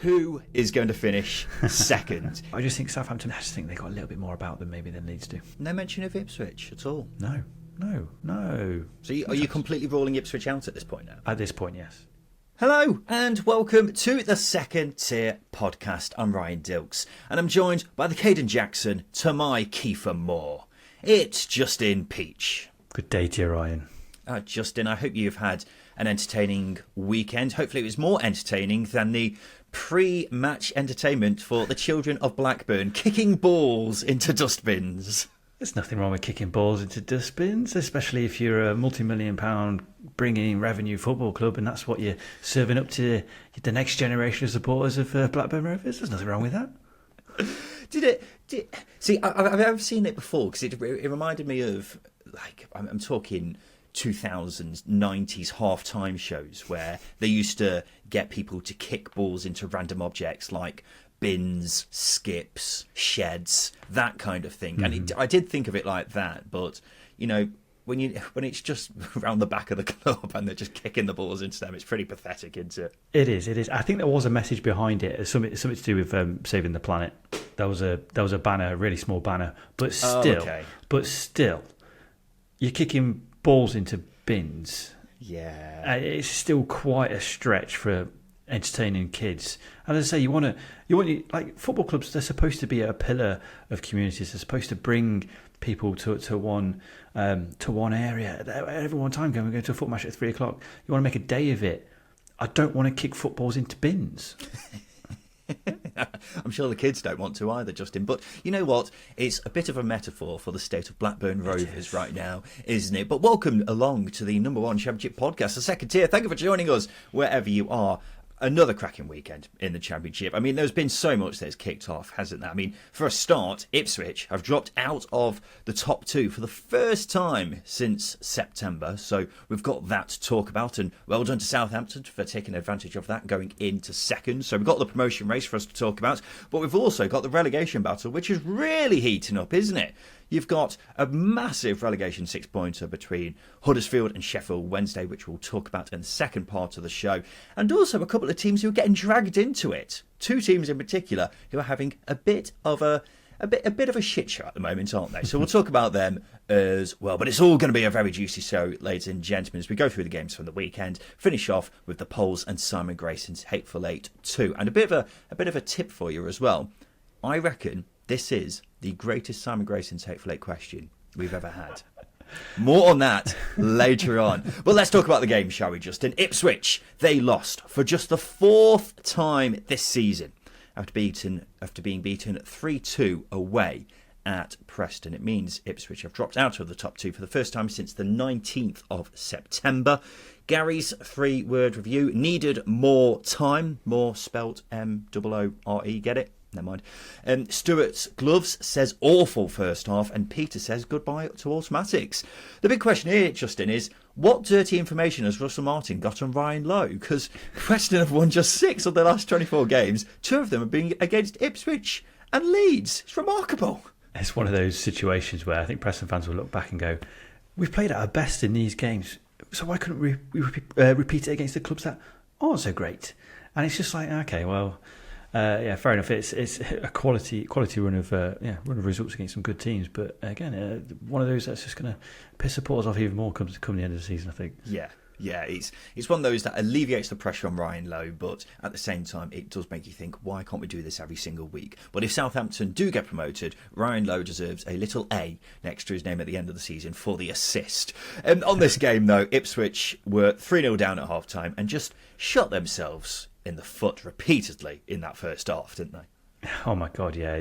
Who is going to finish second? I just think Southampton, they got a little bit more about them maybe than Leeds do. No mention of Ipswich at all? No. So are you completely ruling Ipswich out at this point now? At this point, yes. Hello and welcome to the Second Tier Podcast. I'm Ryan Dilks and I'm joined by the Caden Jackson to my Kiefer Moore. It's Justin Peach. Good day to you, Ryan. Justin, I hope you've had an entertaining weekend. Hopefully it was more entertaining than the pre-match entertainment for the children of Blackburn kicking balls into dustbins. There's nothing wrong with kicking balls into dustbins, especially if you're a multi-million-pound bringing in revenue football club and that's what you're serving up to the next generation of supporters of Blackburn Rovers. There's nothing wrong with that. See, I've seen it before because it reminded me of, like, I'm talking 2000s, 90s half-time shows where they used to get people to kick balls into random objects like bins, skips, sheds, that kind of thing. Mm-hmm. And I did think of it like that, but, you know, when it's just around the back of the club and they're just kicking the balls into them, it's pretty pathetic, isn't it? It is. I think there was a message behind it, something to do with saving the planet. There was a banner, a really small banner, but still, you're kicking balls into bins. Yeah, it's still quite a stretch for entertaining kids. And as I say, you want like football clubs. They're supposed to be a pillar of communities. They're supposed to bring people to one area every one time. Going to a football match at 3:00. You want to make a day of it. I don't want to kick footballs into bins. I'm sure the kids don't want to either, Justin. But you know what? It's a bit of a metaphor for the state of Blackburn Rovers right now, isn't it? But welcome along to the number one Championship podcast, the Second Tier. Thank you for joining us wherever you are. Another cracking weekend in the Championship. I mean, there's been so much that's kicked off, hasn't there? I mean, for a start, Ipswich have dropped out of the top two for the first time since September. So we've got that to talk about. And well done to Southampton for taking advantage of that, going into second. So we've got the promotion race for us to talk about. But we've also got the relegation battle, which is really heating up, isn't it? You've got a massive relegation six-pointer between Huddersfield and Sheffield Wednesday, which we'll talk about in the second part of the show. And also a couple of teams who are getting dragged into it. Two teams in particular who are having a bit of a shit show at the moment, aren't they? So we'll talk about them as well. But it's all going to be a very juicy show, ladies and gentlemen, as we go through the games from the weekend. Finish off with the polls and Simon Grayson's Hateful Eight 2. And a bit of a tip for you as well. I reckon this is the greatest Simon Grayson's Hateful Eight question we've ever had. More on that later on. But let's talk about the game, shall we, Justin? Ipswich, they lost for just the fourth time this season after being beaten 3-2 away at Preston. It means Ipswich have dropped out of the top two for the first time since the 19th of September. Gary's three-word review: needed more time. More spelt M-O-O-R-E. Get it? Never mind. Stuart's Gloves says awful first half, and Peter says goodbye to automatics. The big question here, Justin, is what dirty information has Russell Martin got on Ryan Lowe? Because Preston have won just 6 of their last 24 games. 2 of them have been against Ipswich and Leeds. It's remarkable. It's one of those situations where I think Preston fans will look back and go, we've played at our best in these games, so why couldn't we repeat it against the clubs that aren't so great? And it's just like, okay, well, yeah, fair enough. It's a quality run of results against some good teams, but again, one of those that's just going to piss supporters off even more come the end of the season, I think. Yeah, it's one of those that alleviates the pressure on Ryan Lowe, but at the same time, it does make you think, why can't we do this every single week? But if Southampton do get promoted, Ryan Lowe deserves a little A next to his name at the end of the season for the assist. On this game, though, Ipswich were 3-0 down at half-time and just shot themselves in the foot repeatedly in that first half, didn't they? Oh my God, yeah.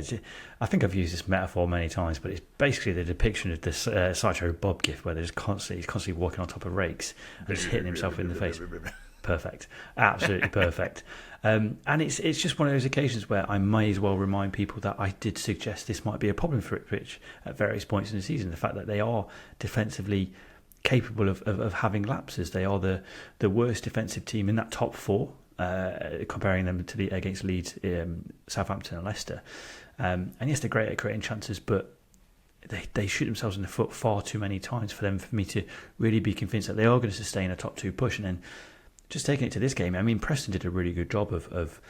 I think I've used this metaphor many times, but it's basically the depiction of this Sideshow Bob gif where he's constantly walking on top of rakes and just hitting himself in the face. Perfect. Absolutely perfect. And it's just one of those occasions where I may as well remind people that I did suggest this might be a problem for Ipswich at various points in the season. The fact that they are defensively capable of having lapses. They are the worst defensive team in that top 4. Comparing them to against Leeds, Southampton and Leicester. And yes, they're great at creating chances, but they shoot themselves in the foot far too many times for me to really be convinced that they are going to sustain a top 2 push. And then just taking it to this game, I mean, Preston did a really good job of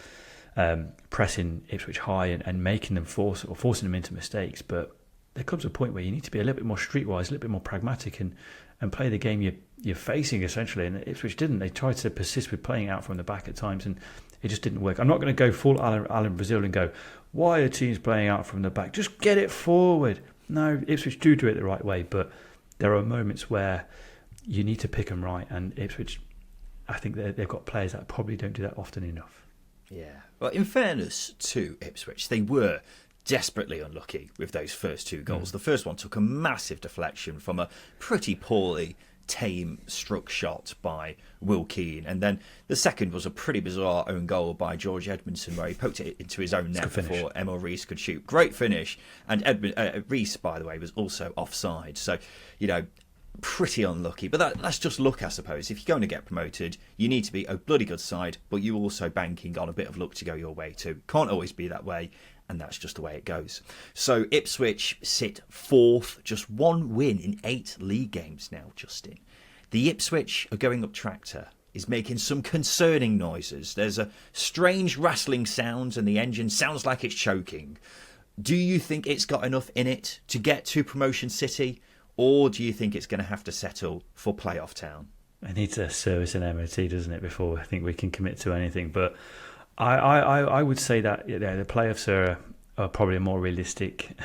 pressing Ipswich high and making them forcing them into mistakes. But there comes a point where you need to be a little bit more streetwise, a little bit more pragmatic, and play the game you're facing, essentially. And Ipswich didn't. They tried to persist with playing out from the back at times, and it just didn't work. I'm not going to go full Alan Brazil and go, why are teams playing out from the back? Just get it forward. No, Ipswich do it the right way, but there are moments where you need to pick them right, and Ipswich, I think they've got players that probably don't do that often enough. Yeah. Well, in fairness to Ipswich, they were desperately unlucky with those first two goals. The first one took a massive deflection from a pretty poorly tame struck shot by Will Keane, and then the second was a pretty bizarre own goal by George Edmondson where he poked it into his own net before Emil Rees could shoot. Great finish, and Rees, by the way, was also offside, so pretty unlucky, but that's just luck, I suppose. If you're going to get promoted, you need to be a bloody good side, but you're also banking on a bit of luck to go your way too. Can't always be that way, and that's just the way it goes. So Ipswich sit fourth, just one win in 8 league games now, Justin. The Ipswich are going up tractor is making some concerning noises. There's a strange rattling sound and the engine sounds like it's choking. Do you think it's got enough in it to get to Promotion City, or do you think it's going to have to settle for Playoff Town? It needs a service in MOT, doesn't it, before I think we can commit to anything. But I would say that the playoffs are probably a more realistic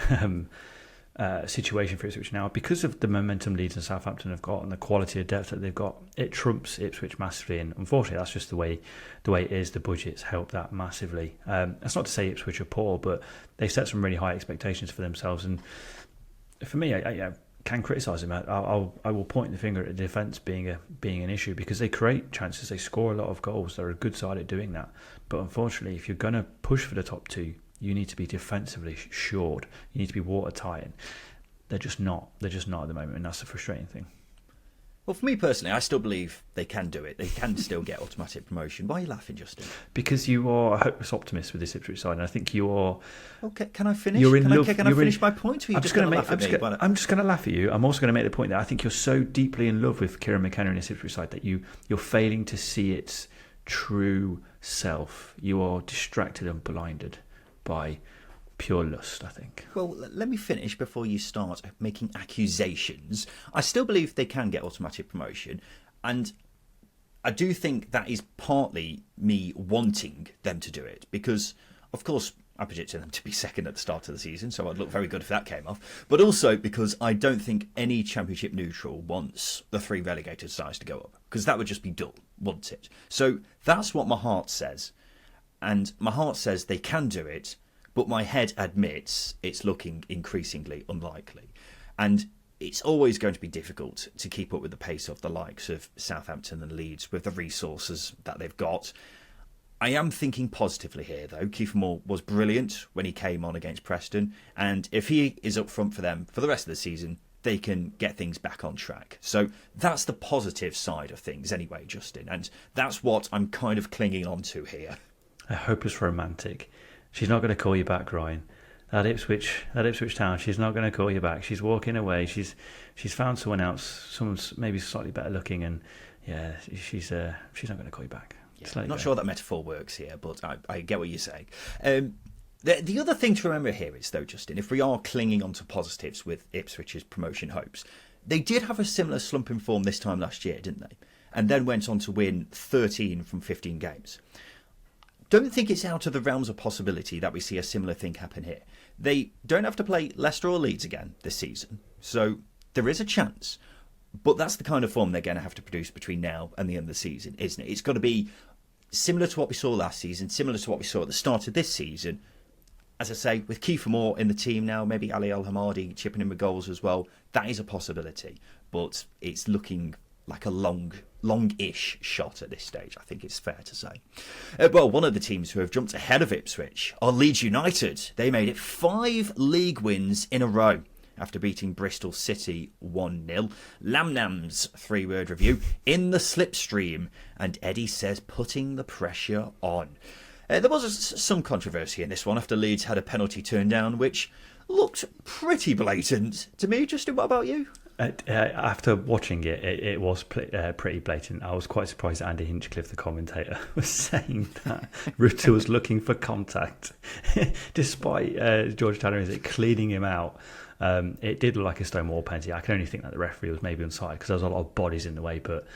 situation for Ipswich now because of the momentum Leeds and Southampton have got and the quality of depth that they've got. It trumps Ipswich massively, and unfortunately that's just the way it is. The budgets help that massively. That's not to say Ipswich are poor, but they set some really high expectations for themselves, and for me, I can criticise them. I will point the finger at the defence being an issue because they create chances, they score a lot of goals. They're a good side at doing that. But unfortunately, if you're going to push for the top two, you need to be defensively shored. You need to be watertight. And they're just not. They're just not at the moment, and that's the frustrating thing. Well, for me personally, I still believe they can do it. They can still get automatic promotion. Why are you laughing, Justin? Because you are a hopeless optimist with this Ipswich side, and I think you are. Okay, can I finish? You're in love. Can I finish my point? Or are you I'm just going to laugh I'm just going to laugh at you. I'm also going to make the point that I think you're so deeply in love with Kieran McKenna and this Ipswich side that you're failing to see its true self. You are distracted and blinded by pure lust, I think. Well, let me finish before you start making accusations. I still believe they can get automatic promotion, and I do think that is partly me wanting them to do it because, of course, I predicted them to be second at the start of the season, so I'd look very good if that came off. But also because I don't think any Championship neutral wants the 3 relegated sides to go up, because that would just be dull, wouldn't it? So that's what my heart says, and my heart says they can do it, but my head admits it's looking increasingly unlikely. And it's always going to be difficult to keep up with the pace of the likes of Southampton and Leeds with the resources that they've got. I am thinking positively here, though. Kiefer Moore was brilliant when he came on against Preston, and if he is up front for them for the rest of the season, they can get things back on track. So that's the positive side of things anyway, Justin, and that's what I'm kind of clinging on to here. A hopeless romantic. She's not going to call you back, Ryan. That Ipswich Town, she's not going to call you back. She's walking away. She's found someone else, someone's maybe slightly better looking, and yeah, she's not going to call you back. Yeah, not sure that metaphor works here, but I get what you're saying. The other thing to remember here is, though, Justin, if we are clinging on to positives with Ipswich's promotion hopes, they did have a similar slump in form this time last year, didn't they? And then went on to win 13 from 15 games. Don't think it's out of the realms of possibility that we see a similar thing happen here. They don't have to play Leicester or Leeds again this season, so there is a chance. But that's the kind of form they're going to have to produce between now and the end of the season, isn't it? It's got to be similar to what we saw last season, similar to what we saw at the start of this season. As I say, with Kiefer Moore in the team now, maybe Ali El-Hamadi chipping in with goals as well, that is a possibility. But it's looking like a long-ish shot at this stage, I think it's fair to say. Well, one of the teams who have jumped ahead of Ipswich are Leeds United. They made it 5 league wins in a row after beating Bristol City 1-0. Lamnam's 3-word review: in the slipstream, and Eddie says putting the pressure on. There was some controversy in this one after Leeds had a penalty turned down, which looked pretty blatant to me. Justin, what about you? After watching it was pretty blatant. I was quite surprised that Andy Hinchcliffe, the commentator, was saying that Rutter was looking for contact, despite George Tanner cleaning him out. It did look like a Stonewall penalty. I can only think that the referee was maybe onside because there was a lot of bodies in the way, but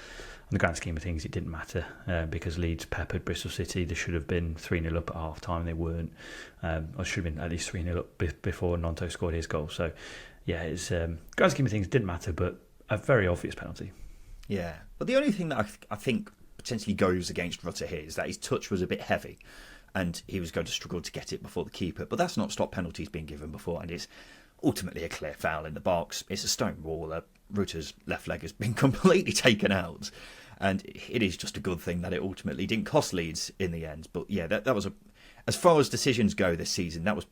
in the grand scheme of things, it didn't matter because Leeds peppered Bristol City. They should have been 3-0 up at half time. They weren't. Or should have been at least 3-0 up before Nonto scored his goal. So, yeah, it's grand scheme of things didn't matter, but a very obvious penalty. Yeah, but the only thing that I think potentially goes against Rutter here is that his touch was a bit heavy and he was going to struggle to get it before the keeper. But that's not stopped penalties being given before, and it's ultimately a clear foul in the box. It's a stone wall. Rutter's left leg has been completely taken out, and it is just a good thing that it ultimately didn't cost Leeds in the end. But yeah, that was as far as decisions go this season, that was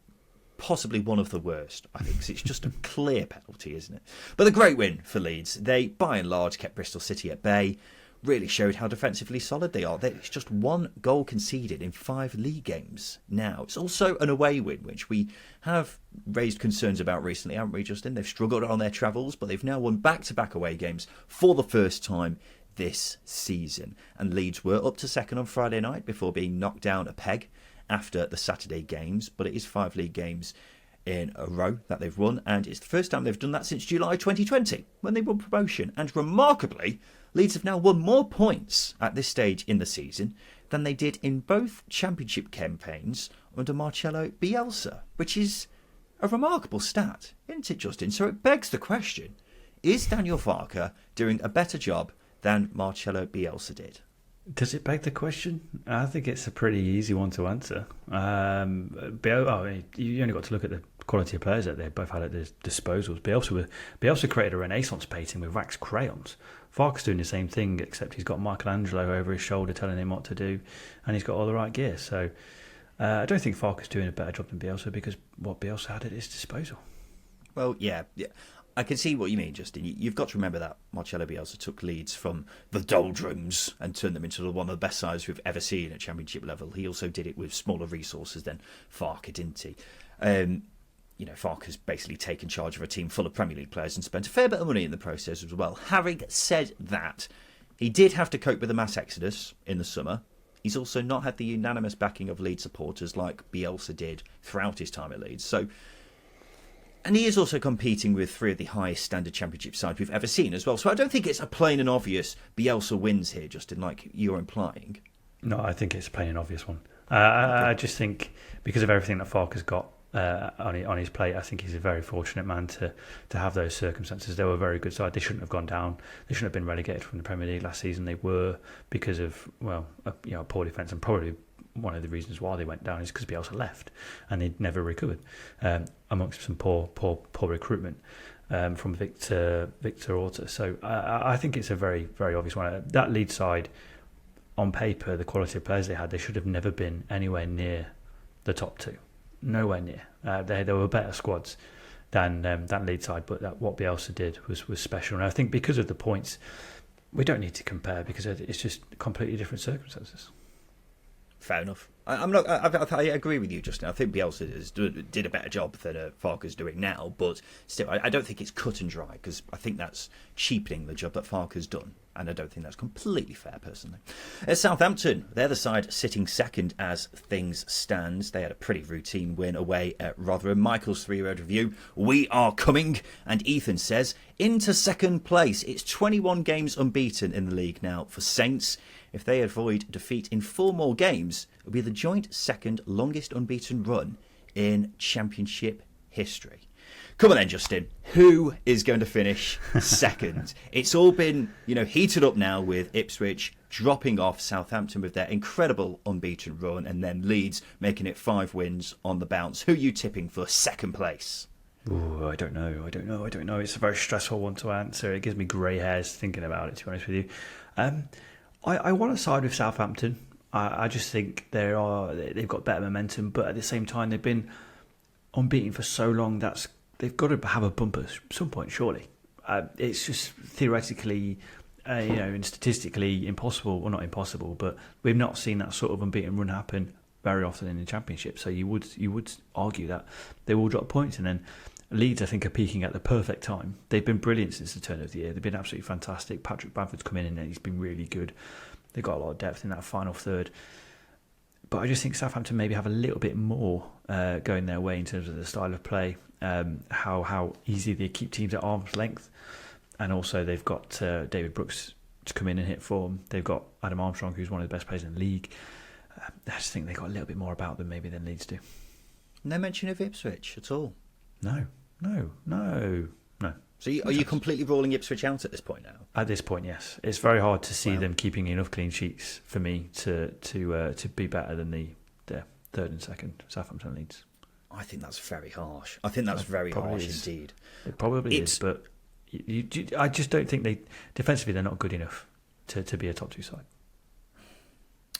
possibly one of the worst, I think, 'cause it's just a clear penalty, isn't it? But a great win for Leeds. They, by and large, kept Bristol City at bay, really showed how defensively solid they are. It's just 1 goal conceded in 5 league games now. It's also an away win, which we have raised concerns about recently, haven't we, Justin? They've struggled on their travels, but they've now won back-to-back away games for the first time this season. And Leeds were up to second on Friday night before being knocked down a peg after the Saturday games, but it is 5 league games in a row that they've won, and it's the first time they've done that since July 2020 when they won promotion. And remarkably, Leeds have now won more points at this stage in the season than they did in both championship campaigns under Marcelo Bielsa, which is a remarkable stat, isn't it, Justin? So it begs the question, is Daniel Farke doing a better job than Marcelo Bielsa did? Does it beg the question? I think it's a pretty easy one to answer. You only got to look at the quality of players that they both had at their disposals. Bielsa created a Renaissance painting with wax crayons. Farke's doing the same thing, except he's got Michelangelo over his shoulder telling him what to do, and he's got all the right gear. So I don't think Farke's doing a better job than Bielsa because what Bielsa had at his disposal. Well, yeah. I can see what you mean, Justin. You've got to remember that Marcelo Bielsa took Leeds from the doldrums and turned them into one of the best sides we've ever seen at championship level. He also did it with smaller resources than Farke, didn't he? Farke has basically taken charge of a team full of Premier League players and spent a fair bit of money in the process as well. Having said that, he did have to cope with a mass exodus in the summer. He's also not had the unanimous backing of Leeds supporters like Bielsa did throughout his time at Leeds. And he is also competing with 3 of the highest standard championship sides we've ever seen as well. So I don't think it's a plain and obvious Bielsa wins here, Justin, like you're implying. No, I think it's a plain and obvious one. I just think because of everything that Farke has got on his plate, I think he's a very fortunate man to have those circumstances. They were a very good side. They shouldn't have gone down. They shouldn't have been relegated from the Premier League last season. They were because of a poor defence, and probably one of the reasons why they went down is because Bielsa left and they never recovered, amongst some poor recruitment from Victor Orta. So I think it's a very, very obvious one. That Leeds side, on paper, the quality of players they had, they should have never been anywhere near the top 2. Nowhere near. There were better squads than Leeds side, but what Bielsa did was special. And I think because of the points, we don't need to compare because it's just completely different circumstances. Fair enough. I agree with you, Justin. I think Bielsa did a better job than Farke's doing now, but still, I don't think it's cut and dry because I think that's cheapening the job that Farke's done, and I don't think that's completely fair, personally. At Southampton, they're the side sitting second as things stand. They had a pretty routine win away at Rotherham. Michael's 3-word review: we are coming, and Ethan says into second place. It's 21 games unbeaten in the league now for Saints. If they avoid defeat in 4 more games, it will be the joint second longest unbeaten run in Championship history. Come on then, Justin. Who is going to finish second? It's all been, heated up now with Ipswich dropping off, Southampton with their incredible unbeaten run, and then Leeds making it 5 wins on the bounce. Who are you tipping for second place? Ooh, I don't know. It's a very stressful one to answer. It gives me grey hairs thinking about it, to be honest with you. I want to side with Southampton. I just think they've got better momentum, but at the same time they've been unbeaten for so long they've got to have a bump at some point, surely. It's just theoretically, and statistically impossible. Well, not impossible, but we've not seen that sort of unbeaten run happen very often in the Championship. So you would argue that they will drop points, and then Leeds, I think, are peaking at the perfect time. They've been brilliant since the turn of the year. They've been absolutely fantastic. Patrick Bamford's come in and he's been really good. They've got a lot of depth in that final third. But I just think Southampton maybe have a little bit more going their way in terms of the style of play, how easy they keep teams at arm's length. And also they've got David Brooks to come in and hit form. They've got Adam Armstrong, who's one of the best players in the league. I just think they've got a little bit more about them maybe than Leeds do. No mention of Ipswich at all? No. So are you completely ruling Ipswich out at this point now? At this point, yes. It's very hard to see them keeping enough clean sheets for me to be better than the third and second Southampton Leeds. I think that's very harsh. I think that's very harsh indeed. It probably is, but I just don't think defensively they're not good enough to be a top two side.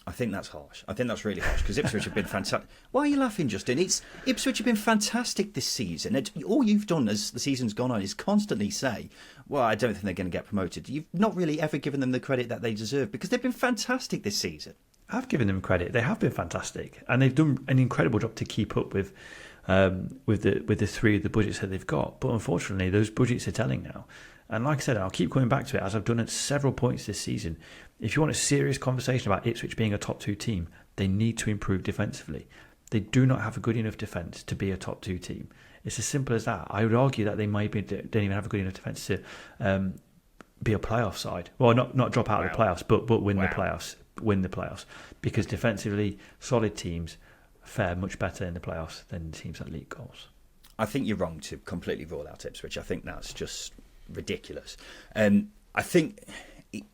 I think that's harsh. I think that's really harsh because Ipswich have been fantastic. Why are you laughing, Justin? Ipswich have been fantastic this season. And all you've done as the season's gone on is constantly say, well, I don't think they're going to get promoted. You've not really ever given them the credit that they deserve because they've been fantastic this season. I've given them credit. They have been fantastic. And they've done an incredible job to keep up with the three of the budgets that they've got. But unfortunately, those budgets are telling now. And like I said, I'll keep coming back to it as I've done at several points this season. If you want a serious conversation about Ipswich being a top two team, they need to improve defensively. They do not have a good enough defence to be a top two team. It's as simple as that. I would argue that they don't even have a good enough defence to be a playoff side. Well, not drop out of the playoffs, but win the playoffs. Win the playoffs. Because defensively, solid teams fare much better in the playoffs than teams that leak goals. I think you're wrong to completely rule out Ipswich. I think that's just ridiculous. I think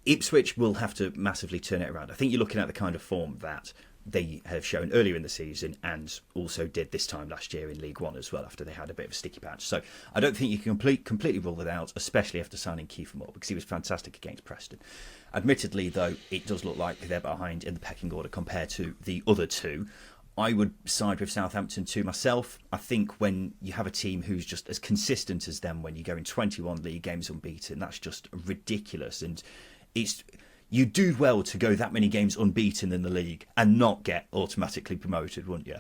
Ipswich will have to massively turn it around. I think you're looking at the kind of form that they have shown earlier in the season and also did this time last year in League One as well after they had a bit of a sticky patch. So I don't think you can completely rule it out, especially after signing Kiefer Moore because he was fantastic against Preston. Admittedly, though, it does look like they're behind in the pecking order compared to the other two. I would side with Southampton too myself. I think when you have a team who's just as consistent as them when you go in 21 league games unbeaten, that's just ridiculous. And you do well to go that many games unbeaten in the league and not get automatically promoted, wouldn't you?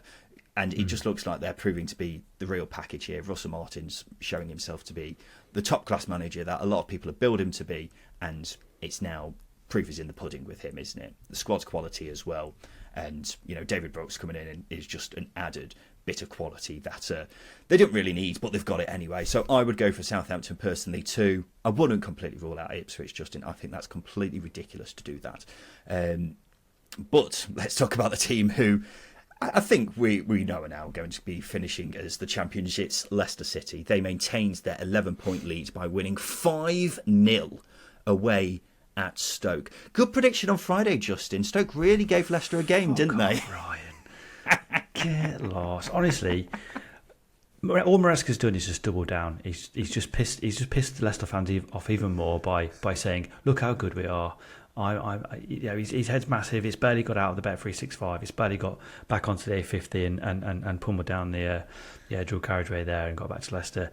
And it just looks like they're proving to be the real package here. Russell Martin's showing himself to be the top-class manager that a lot of people have billed him to be, and it's now proof is in the pudding with him, isn't it? The squad's quality as well. And, David Brooks coming in and is just an added bit of quality that they don't really need, but they've got it anyway. So I would go for Southampton personally too. I wouldn't completely rule out Ipswich, Justin. I think that's completely ridiculous to do that. But let's talk about the team who I think we know are now going to be finishing as the Championship's Leicester City. They maintained their 11-point lead by winning 5-0 away at Stoke. Good prediction on Friday, Justin. Stoke really gave Leicester a game, didn't they? Ryan, get lost. Honestly, all Maresca's done is just double down. He's just pissed the Leicester fans off even more by saying, "Look how good we are." His head's massive. It's barely got out of the Bet365. It's barely got back onto the A50 and pummeled down the dual carriageway there and got back to Leicester.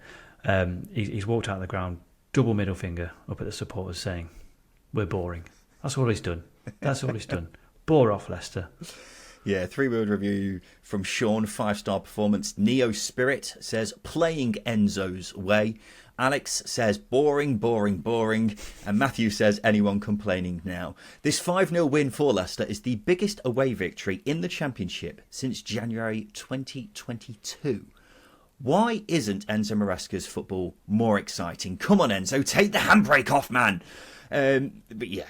He's walked out of the ground, double middle finger up at the supporters, saying, "We're boring." That's all he's done. Bore off Leicester. Yeah, 3-word review from Sean, 5-star performance. Neo Spirit says, playing Enzo's way. Alex says, boring. And Matthew says, anyone complaining now. This 5-0 win for Leicester is the biggest away victory in the Championship since January 2022. Why isn't Enzo Maresca's football more exciting? Come on, Enzo, take the handbrake off, man. But yeah,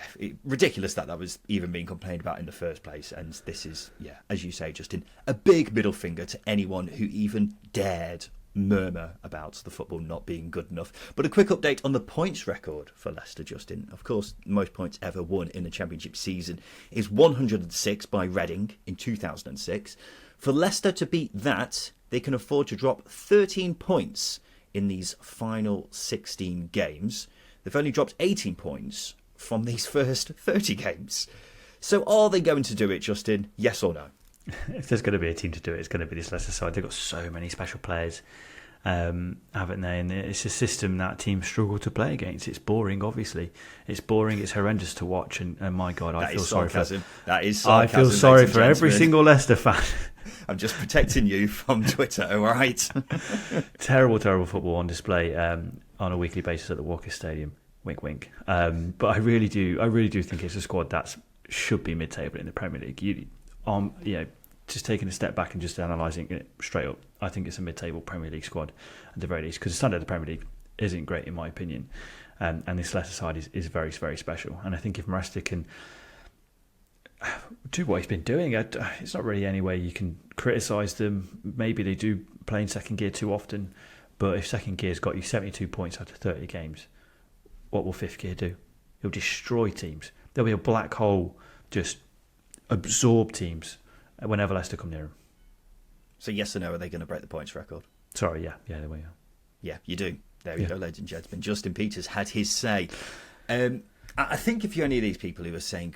ridiculous that was even being complained about in the first place. And this is, as you say, Justin, a big middle finger to anyone who even dared murmur about the football not being good enough. But a quick update on the points record for Leicester, Justin. Of course, the most points ever won in the Championship season is 106 by Reading in 2006. For Leicester to beat that, they can afford to drop 13 points in these final 16 games. They've only dropped 18 points from these first 30 games. So are they going to do it, Justin? Yes or no? If there's going to be a team to do it, it's going to be this Leicester side. They've got so many special players, haven't they? And it's a system that teams struggle to play against. It's boring, obviously. It's boring. It's horrendous to watch. And my God, I feel sorry for that is sarcasm. I feel sorry for every single Leicester fan I'm just protecting you from Twitter, all right? Terrible football on display on a weekly basis at the Walker Stadium. Wink, wink. But I really do think it's a squad that should be mid-table in the Premier League. Just taking a step back and just analysing it straight up, I think it's a mid-table Premier League squad at the very least, because the standard of the Premier League isn't great in my opinion, and this Leicester side is very, very special. And I think if Maresca can do what he's been doing, it's not really any way you can criticise them. Maybe they do play in second gear too often, but if second gear's got you 72 points out of 30 games, what will fifth gear do? It'll destroy teams. There'll be a black hole, just absorb teams whenever Leicester come near them. So yes or no, are they going to break the points record? Sorry, yeah, there we go. Yeah, you do. There you go, ladies and gentlemen. Justin Peach has had his say. I think if you're any of these people who are saying,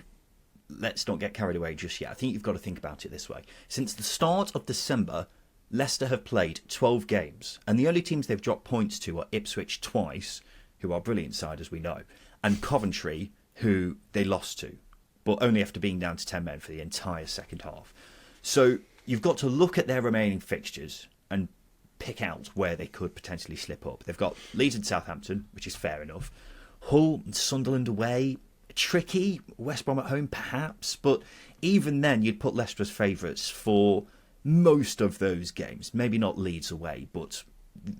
let's not get carried away just yet, I think you've got to think about it this way. Since the start of December, Leicester have played 12 games, and the only teams they've dropped points to are Ipswich twice, who are brilliant side, as we know, and Coventry, who they lost to, but only after being down to 10 men for the entire second half. So you've got to look at their remaining fixtures and pick out where they could potentially slip up. They've got Leeds and Southampton, which is fair enough. Hull and Sunderland away, tricky. West Brom at home, perhaps. But even then, you'd put Leicester as favourites for most of those games. Maybe not Leeds away, but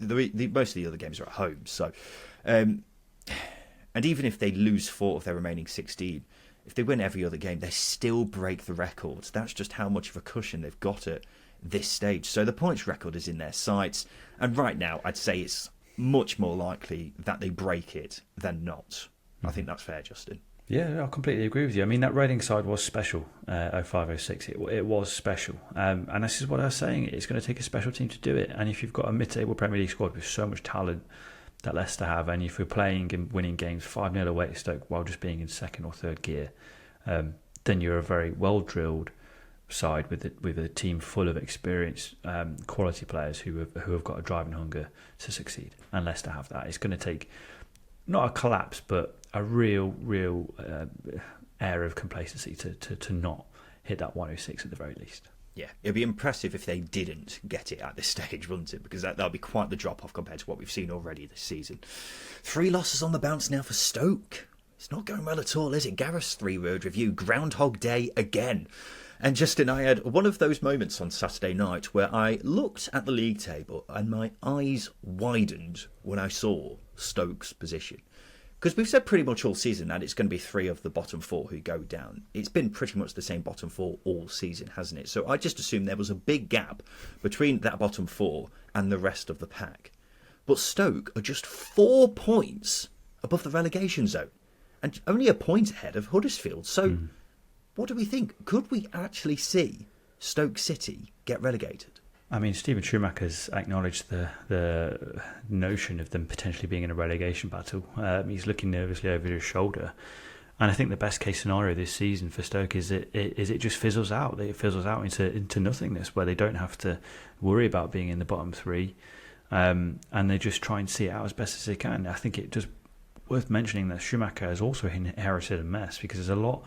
most of the other games are at home. So, and even if they lose 4 of their remaining 16, if they win every other game, they still break the records. That's just how much of a cushion they've got at this stage. So the points record is in their sights. And right now, I'd say it's much more likely that they break it than not. Mm-hmm. I think that's fair, Justin. Yeah, I completely agree with you. I mean, that Reading side was special, 05-06. It was special. And this is what I was saying. It's going to take a special team to do it. And if you've got a mid-table Premier League squad with so much talent that Leicester have, and if you're playing and winning games 5-0 away to Stoke while just being in second or third gear, then you're a very well-drilled side with a team full of experienced quality players who have got a drive and hunger to succeed. And Leicester have that. It's going to take not a collapse, but a real air of complacency to not hit that 106 at the very least. Yeah, it'd be impressive if they didn't get it at this stage, wouldn't it? Because that'll be quite the drop-off compared to what we've seen already this season. 3 losses on the bounce now for Stoke. It's not going well at all, is it? Gareth's 3-word review, Groundhog Day again. And Justin, I had one of those moments on Saturday night where I looked at the league table and my eyes widened when I saw Stoke's position. Because we've said pretty much all season that it's going to be 3 of the bottom 4 who go down. It's been pretty much the same bottom 4 all season, hasn't it? So I just assumed there was a big gap between that bottom 4 and the rest of the pack. But Stoke are just 4 points above the relegation zone and only a point ahead of Huddersfield. So what do we think? Could we actually see Stoke City get relegated? I mean, Steven Schumacher's acknowledged the notion of them potentially being in a relegation battle. He's looking nervously over his shoulder. And I think the best case scenario this season for Stoke is it just fizzles out. It fizzles out into nothingness, where they don't have to worry about being in the bottom 3. And they just try and see it out as best as they can. I think it's just worth mentioning that Schumacher has also inherited a mess, because there's a lot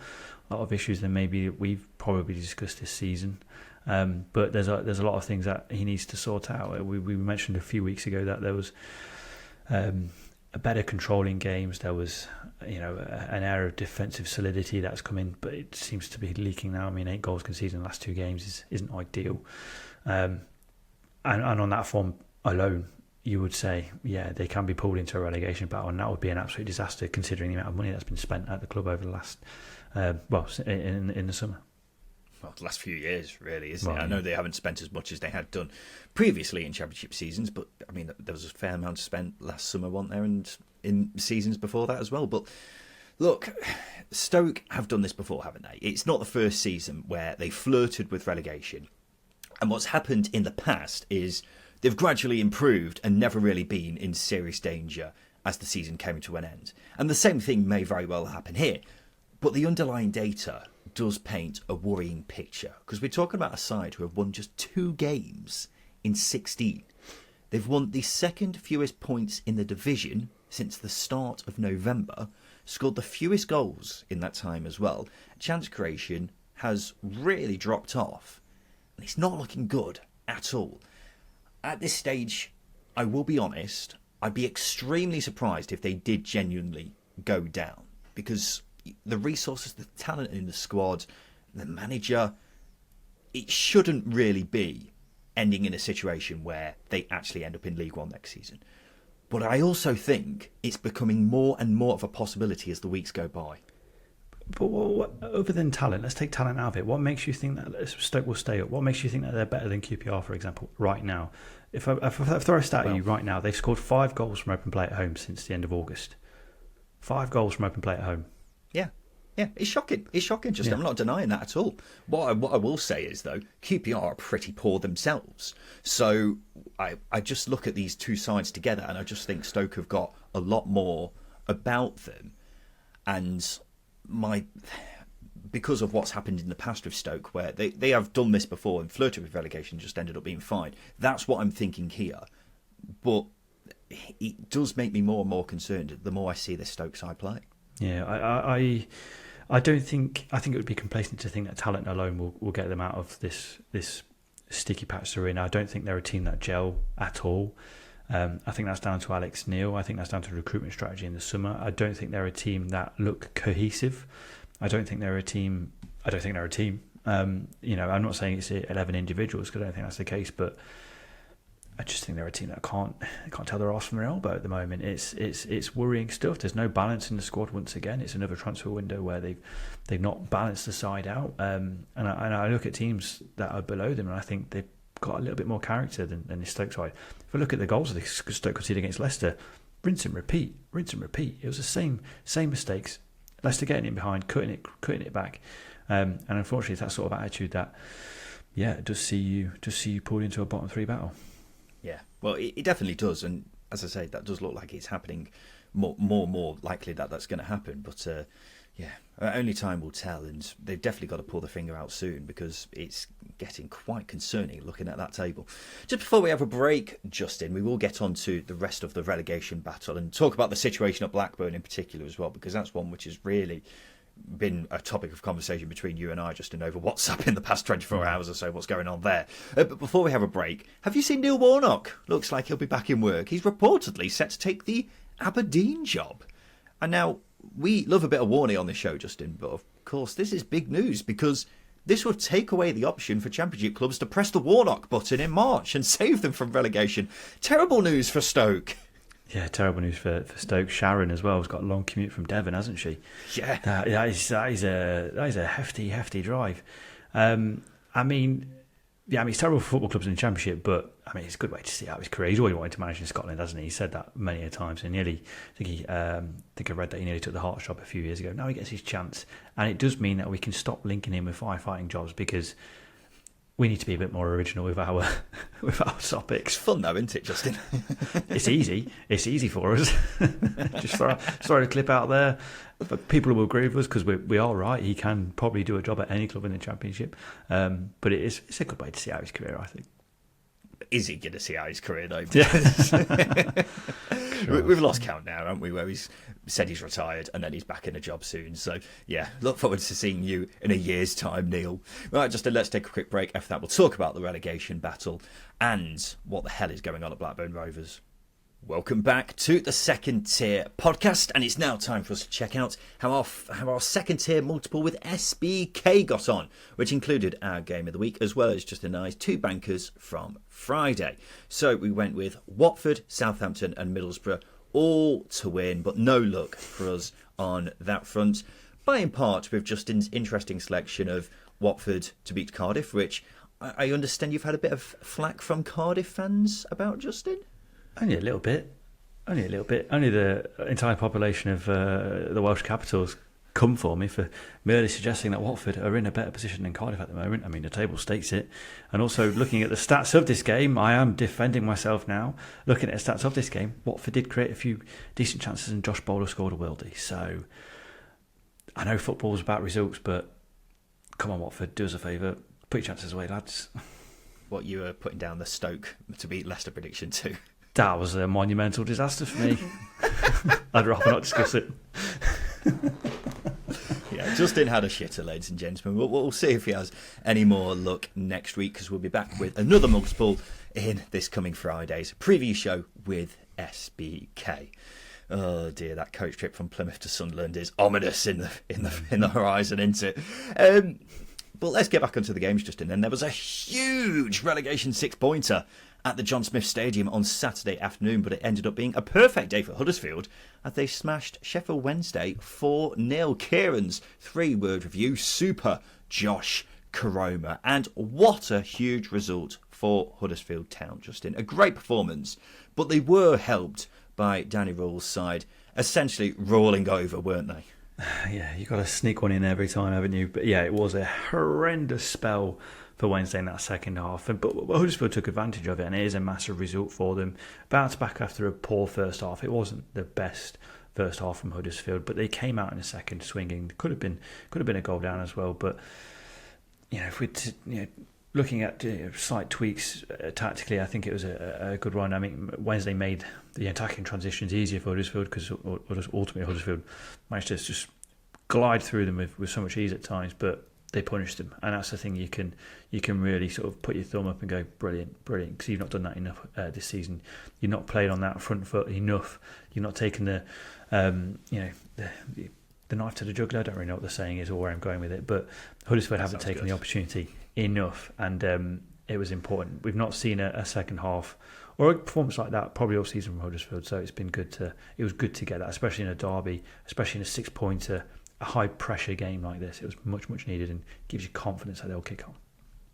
of issues that maybe we've probably discussed this season. But there's a lot of things that he needs to sort out. We mentioned a few weeks ago that there was a better controlling games. There was an air of defensive solidity that's come in, but it seems to be leaking now. I mean, 8 goals conceded in the last 2 games isn't ideal. And on that form alone, you would say, yeah, they can be pulled into a relegation battle, and that would be an absolute disaster considering the amount of money that's been spent at the club over the last, in the summer. Well, the last few years, really, isn't it? I know they haven't spent as much as they had done previously in championship seasons, but I mean, there was a fair amount spent last summer, wasn't there, and in seasons before that as well. But look, Stoke have done this before, haven't they? It's not the first season where they flirted with relegation. And what's happened in the past is they've gradually improved and never really been in serious danger as the season came to an end. And the same thing may very well happen here. But the underlying data does paint a worrying picture, because we're talking about a side who have won just 2 games in 16. They've won the second fewest points in the division since the start of November, scored the fewest goals in that time as well. Chance creation has really dropped off. and it's not looking good at all. At this stage, I will be honest, I'd be extremely surprised if they did genuinely go down, because the resources, the talent in the squad, the manager, it shouldn't really be ending in a situation where they actually end up in League One next season. But I also think it's becoming more and more of a possibility as the weeks go by. But what, other than talent, let's take talent out of it. What makes you think that Stoke will stay up? What makes you think that they're better than QPR, for example, right now? If I throw a stat at you right now, they've scored 5 goals from open play at home since the end of August. 5 goals from open play at home. Yeah, it's shocking. It's shocking. Just I'm not denying that at all. What I will say is, though, QPR are pretty poor themselves. So I just look at these two sides together, and I just think Stoke have got a lot more about them. And because of what's happened in the past with Stoke, where they have done this before and flirted with relegation, just ended up being fine. That's what I'm thinking here. But it does make me more and more concerned the more I see this Stoke side play. Yeah, I don't think. I think it would be complacent to think that talent alone will get them out of this sticky patch they're in. I don't think they're a team that gel at all. I think that's down to Alex Neil. I think that's down to recruitment strategy in the summer. I don't think they're a team that look cohesive. I don't think they're a team. I'm not saying it's 11 individuals, because I don't think that's the case, but I just think they're a team that can't tell their arse from their elbow at the moment. It's worrying stuff. There's no balance in the squad once again. It's another transfer window where they've not balanced the side out. And I look at teams that are below them, and I think they've got a little bit more character than the Stoke side. If I look at the goals that Stoke conceded against Leicester, rinse and repeat. It was the same mistakes. Leicester getting in behind, cutting it back, and unfortunately, it's that sort of attitude that, it does see you pulled into a bottom 3 battle. Yeah, well, it definitely does, and as I say, that does look like it's happening more likely that's going to happen. But only time will tell, and they've definitely got to pull the finger out soon, because it's getting quite concerning looking at that table. Just before we have a break, Justin, we will get on to the rest of the relegation battle and talk about the situation at Blackburn in particular as well, because that's one which has really been a topic of conversation between you and I, Justin, over WhatsApp in the past 24 hours or so, what's going on there. But before we have a break, have you seen Neil Warnock? Looks like he'll be back in work. He's reportedly set to take the Aberdeen job. And now, we love a bit of warning on this show, Justin, but of course this is big news, because this would take away the option for Championship clubs to press the Warnock button in March and save them from relegation. Terrible news for Stoke. Yeah, terrible news for Stoke. Sharon as well has got a long commute from Devon, hasn't she? Yeah, that is a hefty drive. It's terrible for football clubs in the Championship, but it's a good way to see out his career. He's always wanted to manage in Scotland, hasn't he? He said that many a times, and I think I read that he nearly took the Hearts job a few years ago. Now he gets his chance, and it does mean that we can stop linking him with firefighting jobs, because we need to be a bit more original with our topics. It's fun though, isn't it, Justin? It's easy. It's easy for us. Just throw a clip out there. But people will agree with us, because we are right. He can probably do a job at any club in the Championship. But it's a good way to see out his career, I think. Is he going to see out his career though? Yeah. We've lost count now, haven't we? Where he's said he's retired and then he's back in a job soon. So yeah, look forward to seeing you in a year's time, Neil. Right, Justin, let's take a quick break. After that, we'll talk about the relegation battle and what the hell is going on at Blackburn Rovers. Welcome back to the Second Tier podcast, and it's now time for us to check out how our second tier multiple with SBK got on, which included our game of the week as well as just a nice 2 bankers from Friday. So we went with Watford, Southampton and Middlesbrough, all to win, but no luck for us on that front, by in part with Justin's interesting selection of Watford to beat Cardiff, which I understand you've had a bit of flack from Cardiff fans about, Justin? Only a little bit. Only the entire population of the Welsh capitals come for me for merely suggesting that Watford are in a better position than Cardiff at the moment. I mean, the table states it. And also, looking at the stats of this game, I am defending myself now. Looking at the stats of this game, Watford did create a few decent chances and Josh Bowler scored a worldie. So, I know football's about results, but come on, Watford, do us a favour. Put your chances away, lads. What, you were putting down the Stoke to beat Leicester prediction too? That was a monumental disaster for me. I'd rather not discuss it. Yeah, Justin had a shitter, ladies and gentlemen. We'll see if he has any more luck next week, because we'll be back with another multiple in this coming Friday's preview show with SBK. Oh dear, that coach trip from Plymouth to Sunderland is ominous in the horizon, isn't it? But let's get back onto the games, Justin. And there was a huge relegation 6-pointer at the John Smith Stadium on Saturday afternoon, but it ended up being a perfect day for Huddersfield as they smashed Sheffield Wednesday 4-0. Kieran's 3-word review: super Josh Koroma. And what a huge result for Huddersfield Town, Justin. A great performance, but they were helped by Danny Rowell's side essentially rolling over, weren't they? Yeah, you've got to sneak one in every time, haven't you? But yeah, it was a horrendous spell for Wednesday in that second half. But Huddersfield took advantage of it, and it is a massive result for them. Bounced back after a poor first half. It wasn't the best first half from Huddersfield, but they came out in the second swinging. Could have been a goal down as well. But if we're looking at slight tweaks tactically, I think it was a good run. I mean, Wednesday made the attacking transitions easier for Huddersfield, because ultimately Huddersfield managed to just glide through them with so much ease at times, but they punished them, and that's the thing you can really sort of put your thumb up and go, brilliant, because you've not done that enough this season. You're not playing on that front foot enough. You're not taking the knife to the jugular. I don't really know what the saying is or where I'm going with it, but Huddersfield haven't taken the opportunity enough, and it was important. We've not seen a second half or a performance like that probably all season from Huddersfield, so it was good to get that, especially in a derby, especially in a 6-pointer, a high pressure game like this. It was much needed and gives you confidence that they'll kick on.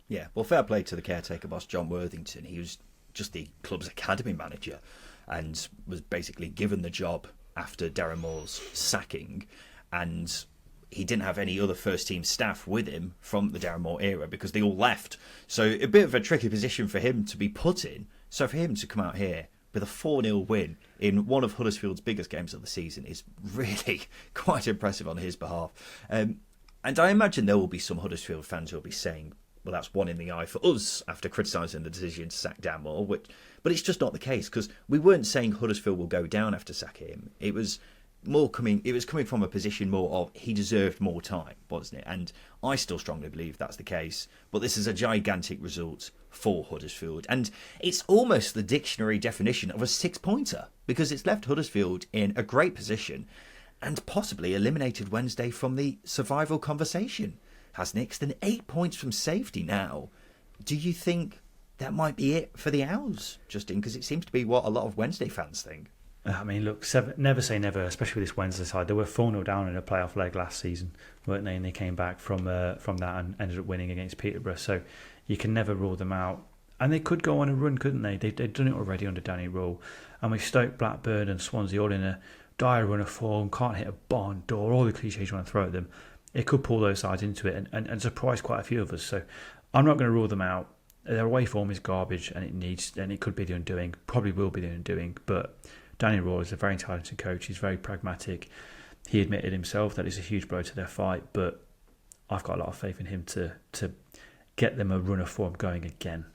Yeah, well, fair play to the caretaker boss, John Worthington. He was just the club's academy manager and was basically given the job after Darren Moore's sacking, and he didn't have any other first-team staff with him from the Darren Moore era because they all left. So a bit of a tricky position for him to be put in. So for him to come out here with a 4-0 win in one of Huddersfield's biggest games of the season is really quite impressive on his behalf. And I imagine there will be some Huddersfield fans who will be saying, well, that's one in the eye for us after criticising the decision to sack Darren Moore. But it's just not the case, because we weren't saying Huddersfield will go down after sacking him. It was coming from a position more of he deserved more time, wasn't it? And I still strongly believe that's the case. But this is a gigantic result for Huddersfield, and it's almost the dictionary definition of a 6-pointer, because it's left Huddersfield in a great position and possibly eliminated Wednesday from the survival conversation, hasn't it? 'Cause then 8 points from safety now. Do you think that might be it for the Owls, Justin? Because it seems to be what a lot of Wednesday fans think. I mean, look, never say never, especially with this Wednesday side. They were 4-0 down in a playoff leg last season, weren't they? And they came back from that and ended up winning against Peterborough. So you can never rule them out. And they could go on a run, couldn't they? They'd done it already under Danny Rowell. And with Stoke, Blackburn and Swansea all in a dire run of form, can't hit a barn door, all the cliches you want to throw at them, it could pull those sides into it and surprise quite a few of us. So I'm not going to rule them out. Their away form is garbage, and it could be the undoing, probably will be the undoing, but Danny Rowell is a very talented coach. He's very pragmatic. He admitted himself that it's a huge blow to their fight, but I've got a lot of faith in him to get them a run of form going again.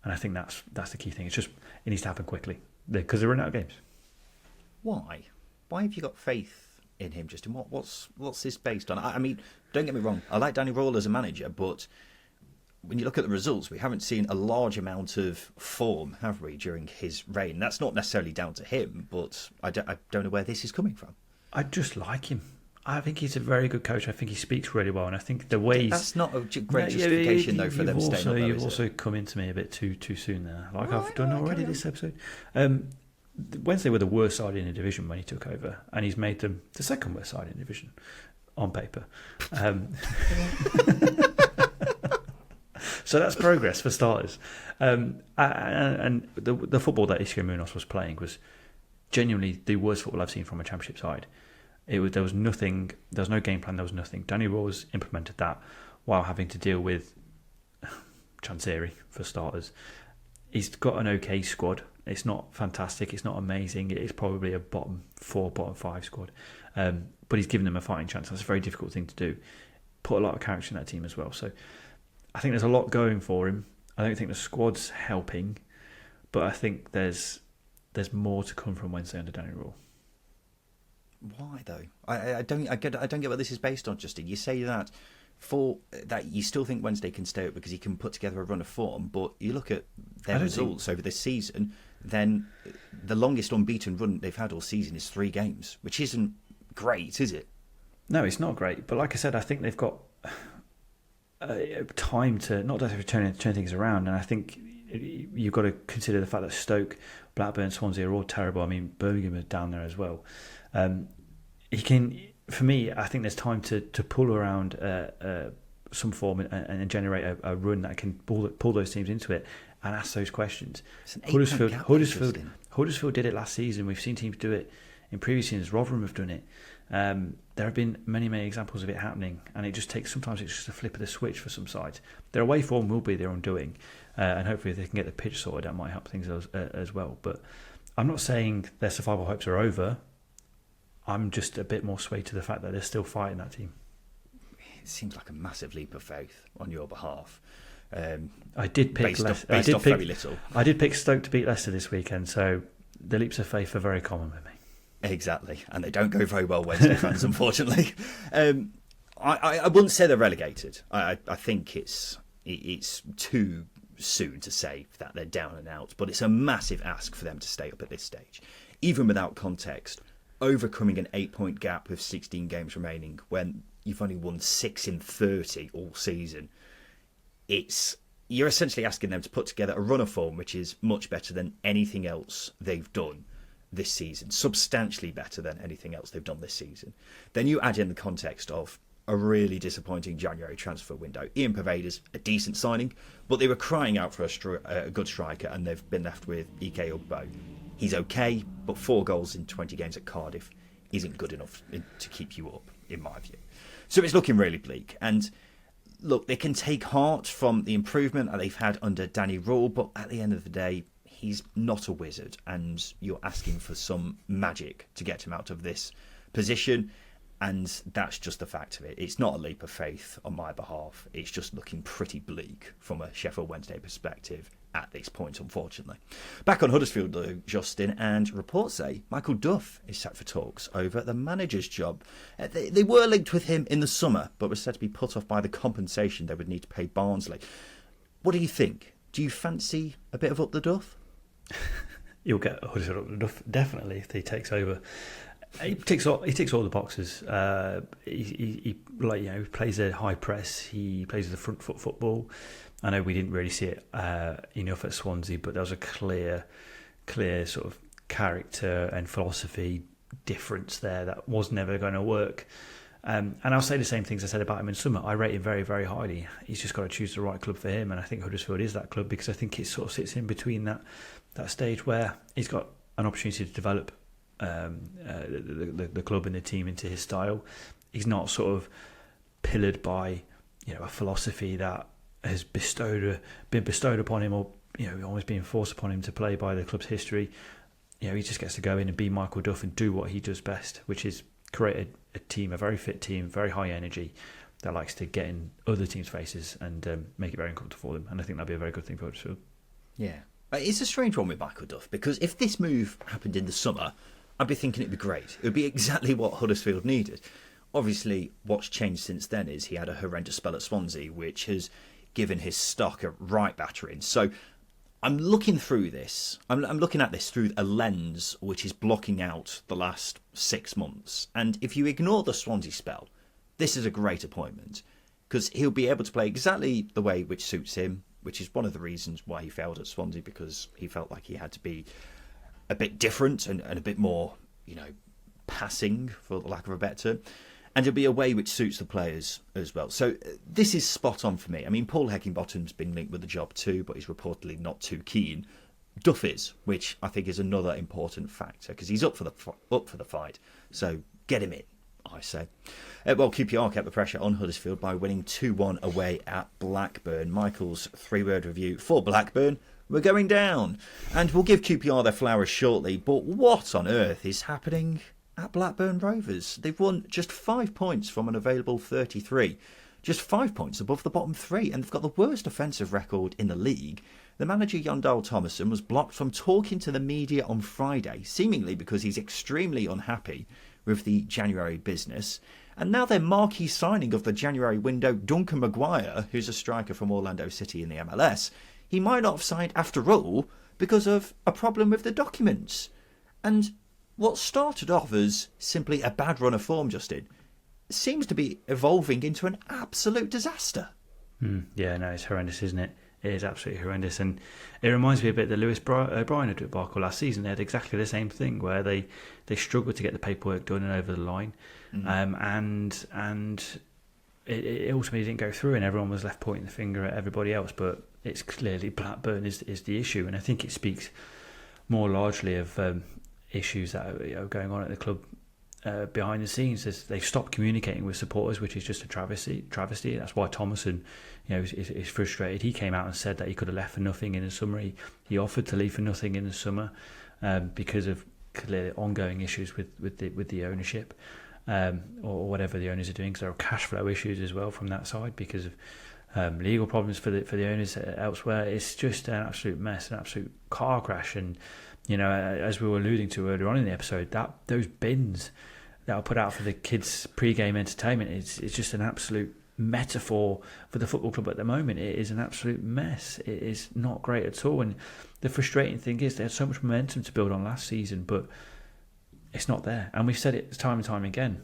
And I think that's the key thing. It's just it needs to happen quickly because they're running out of games. Why? Why have you got faith in him, Justin? What's this based on? I mean, don't get me wrong. I like Danny Rowell as a manager, but when you look at the results, we haven't seen a large amount of form, have we, during his reign? That's not necessarily down to him, but I don't know where this is coming from. I just like him. I think he's a very good coach. I think he speaks really well, and I think the way that's not a great justification though for them staying up there. You've also come into me a bit too soon there, like I've done already this episode. Wednesday were the worst side in the division when he took over, and he's made them the second worst side in the division on paper. So that's progress for starters. And the football that Isco Munoz was playing was genuinely the worst football I've seen from a championship side. There was nothing. There was no game plan. There was nothing. Danny Rowell implemented that while having to deal with Chansiri for starters. He's got an okay squad. It's not fantastic. It's not amazing. It's probably a bottom 4, bottom 5 squad. But he's given them a fighting chance. That's a very difficult thing to do. Put a lot of character in that team as well. So I think there's a lot going for him. I don't think the squad's helping, but I think there's more to come from Wednesday under Danny Rowell. Why though? I don't get what this is based on, Justin. You say that you still think Wednesday can stay up because he can put together a run of form, but you look at their results over this season, then the longest unbeaten run they've had all season is 3 games, which isn't great, is it? No, it's not great. But like I said, I think they've got time to not necessarily turn things around, and I think you've got to consider the fact that Stoke, Blackburn, Swansea are all terrible. I mean, Birmingham is down there as well. He can. For me, I think there's time to pull around some form and generate a run that can pull those teams into it and ask those questions. Huddersfield did it last season. We've seen teams do it in previous seasons. Rotherham have done it. There have been many examples of it happening, and sometimes it's just a flip of the switch for some sides. Their away form will be their undoing, and hopefully if they can get the pitch sorted, that might help things as well. But I'm not saying their survival hopes are over. I'm just a bit more swayed to the fact that they're still fighting that team. It seems like a massive leap of faith on your behalf. I did pick very little. I did pick Stoke to beat Leicester this weekend, so the leaps of faith are very common with me. Exactly, and they don't go very well, Wednesday fans, unfortunately. I wouldn't say they're relegated. I think it's too soon to say that they're down and out, but it's a massive ask for them to stay up at this stage, even without context. Overcoming an 8-point gap with 16 games remaining when you've only won 6 in 30 all season. You're essentially asking them to put together a run of form which is much better than anything else they've done this season, substantially better than anything else they've done this season. Then you add in the context of a really disappointing January transfer window. Ian Pervader's a decent signing, but they were crying out for a good striker, and they've been left with Ike Ugbo. He's okay, but 4 goals in 20 games at Cardiff isn't good enough to keep you up, in my view. So it's looking really bleak. And look, they can take heart from the improvement that they've had under Danny Rule, but at the end of the day, he's not a wizard, and you're asking for some magic to get him out of this position, and that's just the fact of it. It's not a leap of faith on my behalf. It's just looking pretty bleak from a Sheffield Wednesday perspective at this point, unfortunately. Back on Huddersfield, though, Justin, and reports say Michael Duff is set for talks over the manager's job. They were linked with him in the summer, but were said to be put off by the compensation they would need to pay Barnsley. What do you think? Do you fancy a bit of up the Duff? You'll get Huddersfield up the Duff, definitely, if he takes over. He ticks all the boxes. He plays a high press. He plays the front foot football. I know we didn't really see it enough at Swansea, but there was a clear sort of character and philosophy difference there that was never going to work. And I'll say the same things I said about him in summer. I rate him very, very highly. He's just got to choose the right club for him, and I think Huddersfield is that club, because I think it sort of sits in between that stage where he's got an opportunity to develop the club and the team into his style. He's not sort of pillared by a philosophy that has been bestowed upon him, or almost being forced upon him to play by the club's history. He just gets to go in and be Michael Duff and do what he does best, which is create a team, a very fit team, very high energy, that likes to get in other teams' faces and make it very uncomfortable for them. And I think that'd be a very good thing for Huddersfield. Yeah. It's a strange one with Michael Duff, because if this move happened in the summer, I'd be thinking it'd be great. It would be exactly what Huddersfield needed. Obviously, what's changed since then is he had a horrendous spell at Swansea, which has given his stock a right battering. So I'm looking through this. I'm looking at this through a lens which is blocking out the last 6 months. And if you ignore the Swansea spell, this is a great appointment, because he'll be able to play exactly the way which suits him, which is one of the reasons why he failed at Swansea, because he felt like he had to be a bit different and a bit more, passing, for the lack of a better term. And it'll be a way which suits the players as well. So this is spot on for me. I mean, Paul Heckingbottom's been linked with the job too, but he's reportedly not too keen. Duff is, which I think is another important factor, because he's up for the fight. So get him in, I say. Well, QPR kept the pressure on Huddersfield by winning 2-1 away at Blackburn. Michael's 3-word review for Blackburn: we're going down. And we'll give QPR their flowers shortly, but what on earth is happening at Blackburn Rovers? They've won just 5 points from an available 33. Just 5 points above the bottom 3, and they've got the worst offensive record in the league. The manager, Jon Dahl Tomasson, was blocked from talking to the media on Friday, seemingly because he's extremely unhappy with the January business. And now their marquee signing of the January window, Duncan Maguire, who's a striker from Orlando City in the MLS, he might not have signed after all because of a problem with the documents. And what started off as simply a bad run of form, Justin, seems to be evolving into an absolute disaster. Yeah, no, it's horrendous, isn't it? It is absolutely horrendous, and it reminds me a bit that Lewis O'Brien had at Barker last season. They had exactly the same thing where they struggled to get the paperwork done and over the line, and it ultimately didn't go through, and everyone was left pointing the finger at everybody else. But it's clearly Blackburn is the issue, and I think it speaks more largely of issues that are going on at the club behind the scenes. They've stopped communicating with supporters, which is just a travesty. That's why Thomason, is frustrated. He came out and said that he could have left for nothing in the summer. He offered to leave for nothing in the summer because of clearly ongoing issues with the ownership or whatever the owners are doing. Because there are cash flow issues as well from that side because of legal problems for the owners elsewhere. It's just an absolute mess, an absolute car crash. And as we were alluding to earlier on in the episode, that those bins that are put out for the kids' pre-game entertainment, it's just an absolute metaphor for the football club at the moment. It is an absolute mess. It is not great at all. And the frustrating thing is they had so much momentum to build on last season, but it's not there. And we've said it time and time again.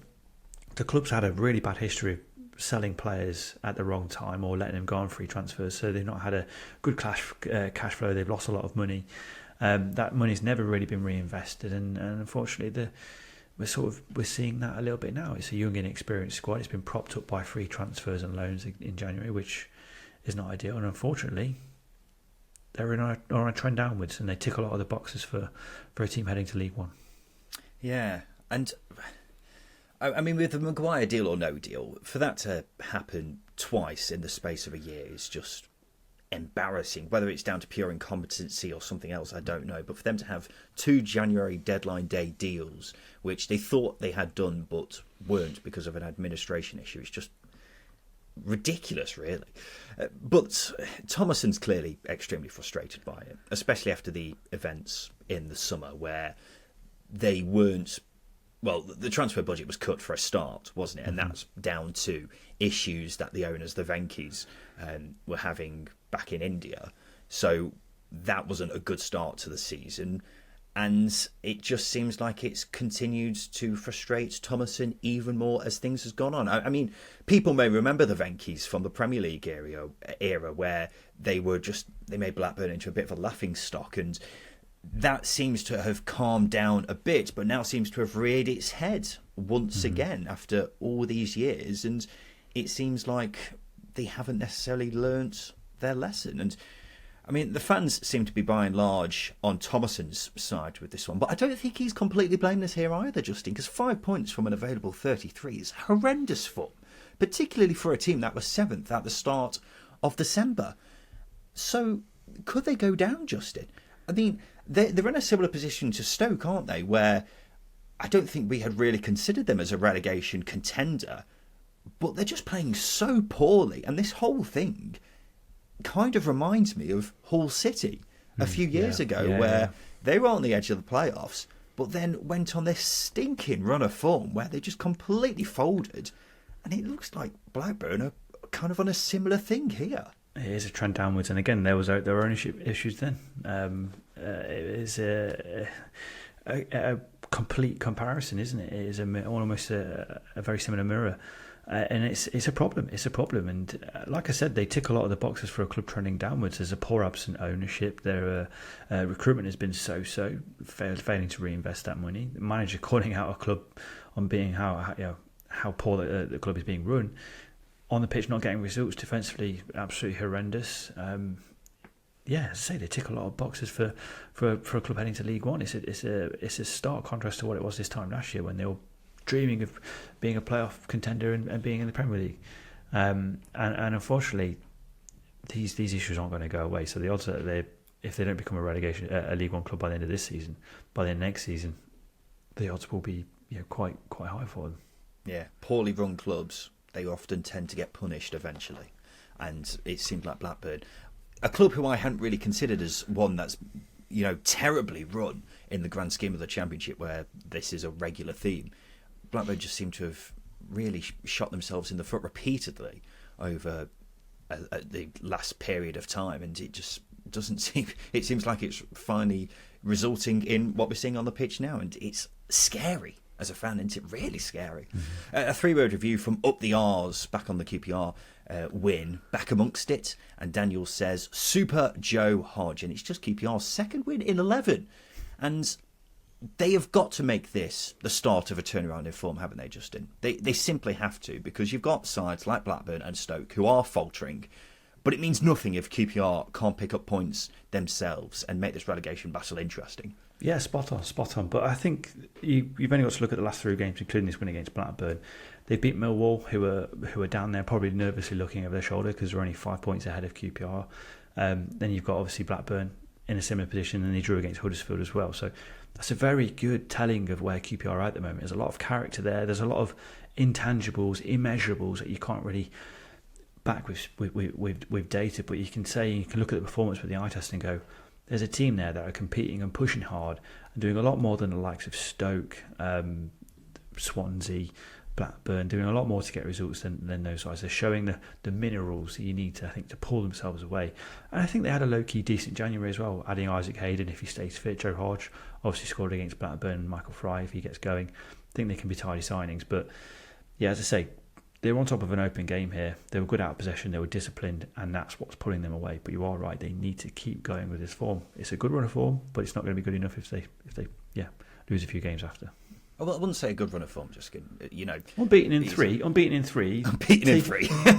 The club's had a really bad history of selling players at the wrong time or letting them go on free transfers, so they've not had a good cash flow. They've lost a lot of money. That money's never really been reinvested, and unfortunately we're seeing that a little bit now. It's a young, inexperienced squad. It's been propped up by free transfers and loans in January, which is not ideal. And unfortunately, they're on a trend downwards, and they tick a lot of the boxes for a team heading to League One. Yeah, and I mean, with the Maguire deal or no deal, for that to happen twice in the space of a year is just embarrassing. Whether it's down to pure incompetency or something else, I don't know. But for them to have 2 January deadline day deals, which they thought they had done but weren't because of an administration issue, is just ridiculous, really. But Thomason's clearly extremely frustrated by it, especially after the events in the summer where they weren't. Well, the transfer budget was cut for a start, wasn't it? And that's down to issues that the owners, the Venkis, were having back in India. So that wasn't a good start to the season. And it just seems like it's continued to frustrate Thomason even more as things has gone on. I mean, people may remember the Venkis from the Premier League era where they made Blackburn into a bit of a laughing stock, and that seems to have calmed down a bit, but now seems to have reared its head once again after all these years. And it seems like they haven't necessarily learnt their lesson. And I mean, the fans seem to be by and large on Thomason's side with this one, but I don't think he's completely blameless here either, Justin, because 5 points from an available 33 is horrendous form, particularly for a team that was 7th at the start of December. So could they go down, Justin? I mean, they're in a similar position to Stoke, aren't they, where I don't think we had really considered them as a relegation contender, but they're just playing so poorly. And this whole thing kind of reminds me of Hull City a few years ago, where they were on the edge of the playoffs, but then went on this stinking run of form where they just completely folded. And it looks like Blackburn are kind of on a similar thing here. It is a trend downwards, and again, there were ownership issues then. It is a complete comparison, isn't it? It is almost a very similar mirror, and it's a problem. It's a problem, and like I said, they tick a lot of the boxes for a club trending downwards. There's a poor absent ownership. Their recruitment has been so-so, failing to reinvest that money. The manager calling out a club on being how poor the club is being run. On the pitch, not getting results. Defensively, absolutely horrendous. As I say, they tick a lot of boxes for a club heading to League One. It's a stark contrast to what it was this time last year when they were dreaming of being a playoff contender and being in the Premier League. And unfortunately, these issues aren't going to go away. So the odds are that if they don't become a League One club by the end of this season, by the end of next season, the odds will be quite high for them. Yeah, poorly run clubs, they often tend to get punished eventually. And it seemed like Blackburn, a club who I hadn't really considered as one that's, terribly run in the grand scheme of the Championship, where this is a regular theme. Blackburn just seem to have really shot themselves in the foot repeatedly over the last period of time, and it just doesn't seem. It seems like it's finally resulting in what we're seeing on the pitch now, and it's scary as a fan, isn't it? Really scary. A 3-word review from Up the R's back on the QPR win, back amongst it, and Daniel says Super Joe Hodge, and it's just QPR's second win in 11, and they have got to make this the start of a turnaround in form, haven't they, Justin? They simply have to, because you've got sides like Blackburn and Stoke who are faltering, but it means nothing if QPR can't pick up points themselves and make this relegation battle interesting. Yeah, spot on. But I think you've only got to look at the last 3 games, including this win against Blackburn. They beat Millwall, who are down there, probably nervously looking over their shoulder because they're only 5 points ahead of QPR. Then you've got obviously Blackburn in a similar position, and they drew against Huddersfield as well. So that's a very good telling of where QPR are at the moment. There's a lot of character there. There's a lot of intangibles, immeasurables that you can't really back with data, but you can look at the performance with the eye test and go, there's a team there that are competing and pushing hard and doing a lot more than the likes of Stoke, Swansea, Blackburn, doing a lot more to get results than those guys. They're showing the minerals that you need to, I think, to pull themselves away. And I think they had a low-key decent January as well, adding Isaac Hayden if he stays fit. Joe Hodge obviously scored against Blackburn, and Michael Fry if he gets going. I think they can be tidy signings. But yeah, as I say, they were on top of an open game here. They were good out of possession. They were disciplined, and that's what's pulling them away. But you are right; they need to keep going with this form. It's a good run of form, but it's not going to be good enough if they lose a few games after. Well, I wouldn't say a good run of form, just unbeaten in three. Unbeaten in 3.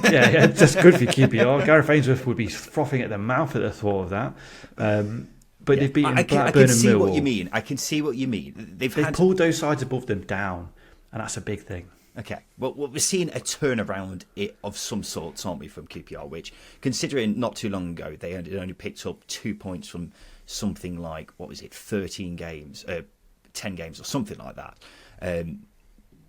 yeah, that's good for QPR. Gareth Ainsworth would be frothing at the mouth at the thought of that. But they've beaten Blackburn and Millwall. I can see what you mean. They've pulled those sides above them down, and that's a big thing. Okay, well, we're seeing a turnaround of some sorts, aren't we, from QPR, which, considering not too long ago, they only picked up 2 points from something like, 13 games, 10 games or something like that.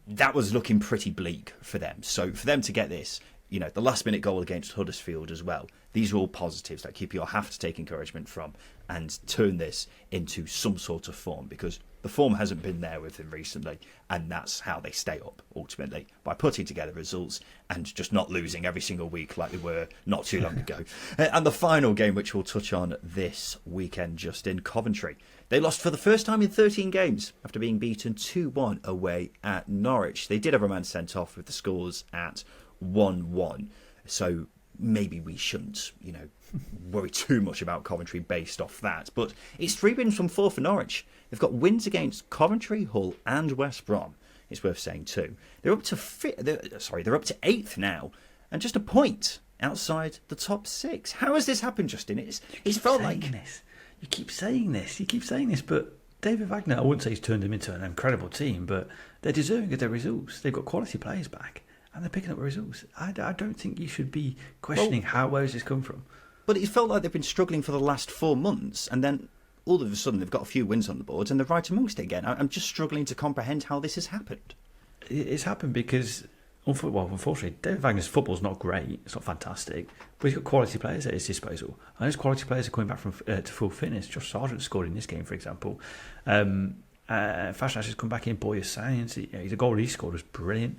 That was looking pretty bleak for them. So for them to get this, the last-minute goal against Huddersfield as well, these are all positives that QPR have to take encouragement from and turn this into some sort of form, because the form hasn't been there with them recently, and that's how they stay up, ultimately, by putting together results and just not losing every single week like they were not too long ago. And the final game, which we'll touch on this weekend, just in Coventry. They lost for the first time in 13 games after being beaten 2-1 away at Norwich. They did have a man sent off with the scores at 1-1, so maybe we shouldn't, worry too much about Coventry based off that. But it's 3 wins from 4 for Norwich. They've got wins against Coventry, Hull, and West Brom. It's worth saying too. They're up to 8th now, and just a point outside the top 6. How has this happened, Justin? It's felt like this. You keep saying this, but David Wagner, I wouldn't say he's turned them into an incredible team, but they're deserving of their results. They've got quality players back, and they're picking up results. I don't think you should be questioning where has this come from. But it felt like they've been struggling for the last 4 months, and then all of a sudden they've got a few wins on the board, and they're right amongst it again. I'm just struggling to comprehend how this has happened. It's happened because, unfortunately, David Wagner's football's not great. It's not fantastic, but he's got quality players at his disposal, and those quality players are coming back from to full fitness. Josh Sargent scored in this game, for example. Fashion has come back in. Boy of science. The goal he scored was brilliant.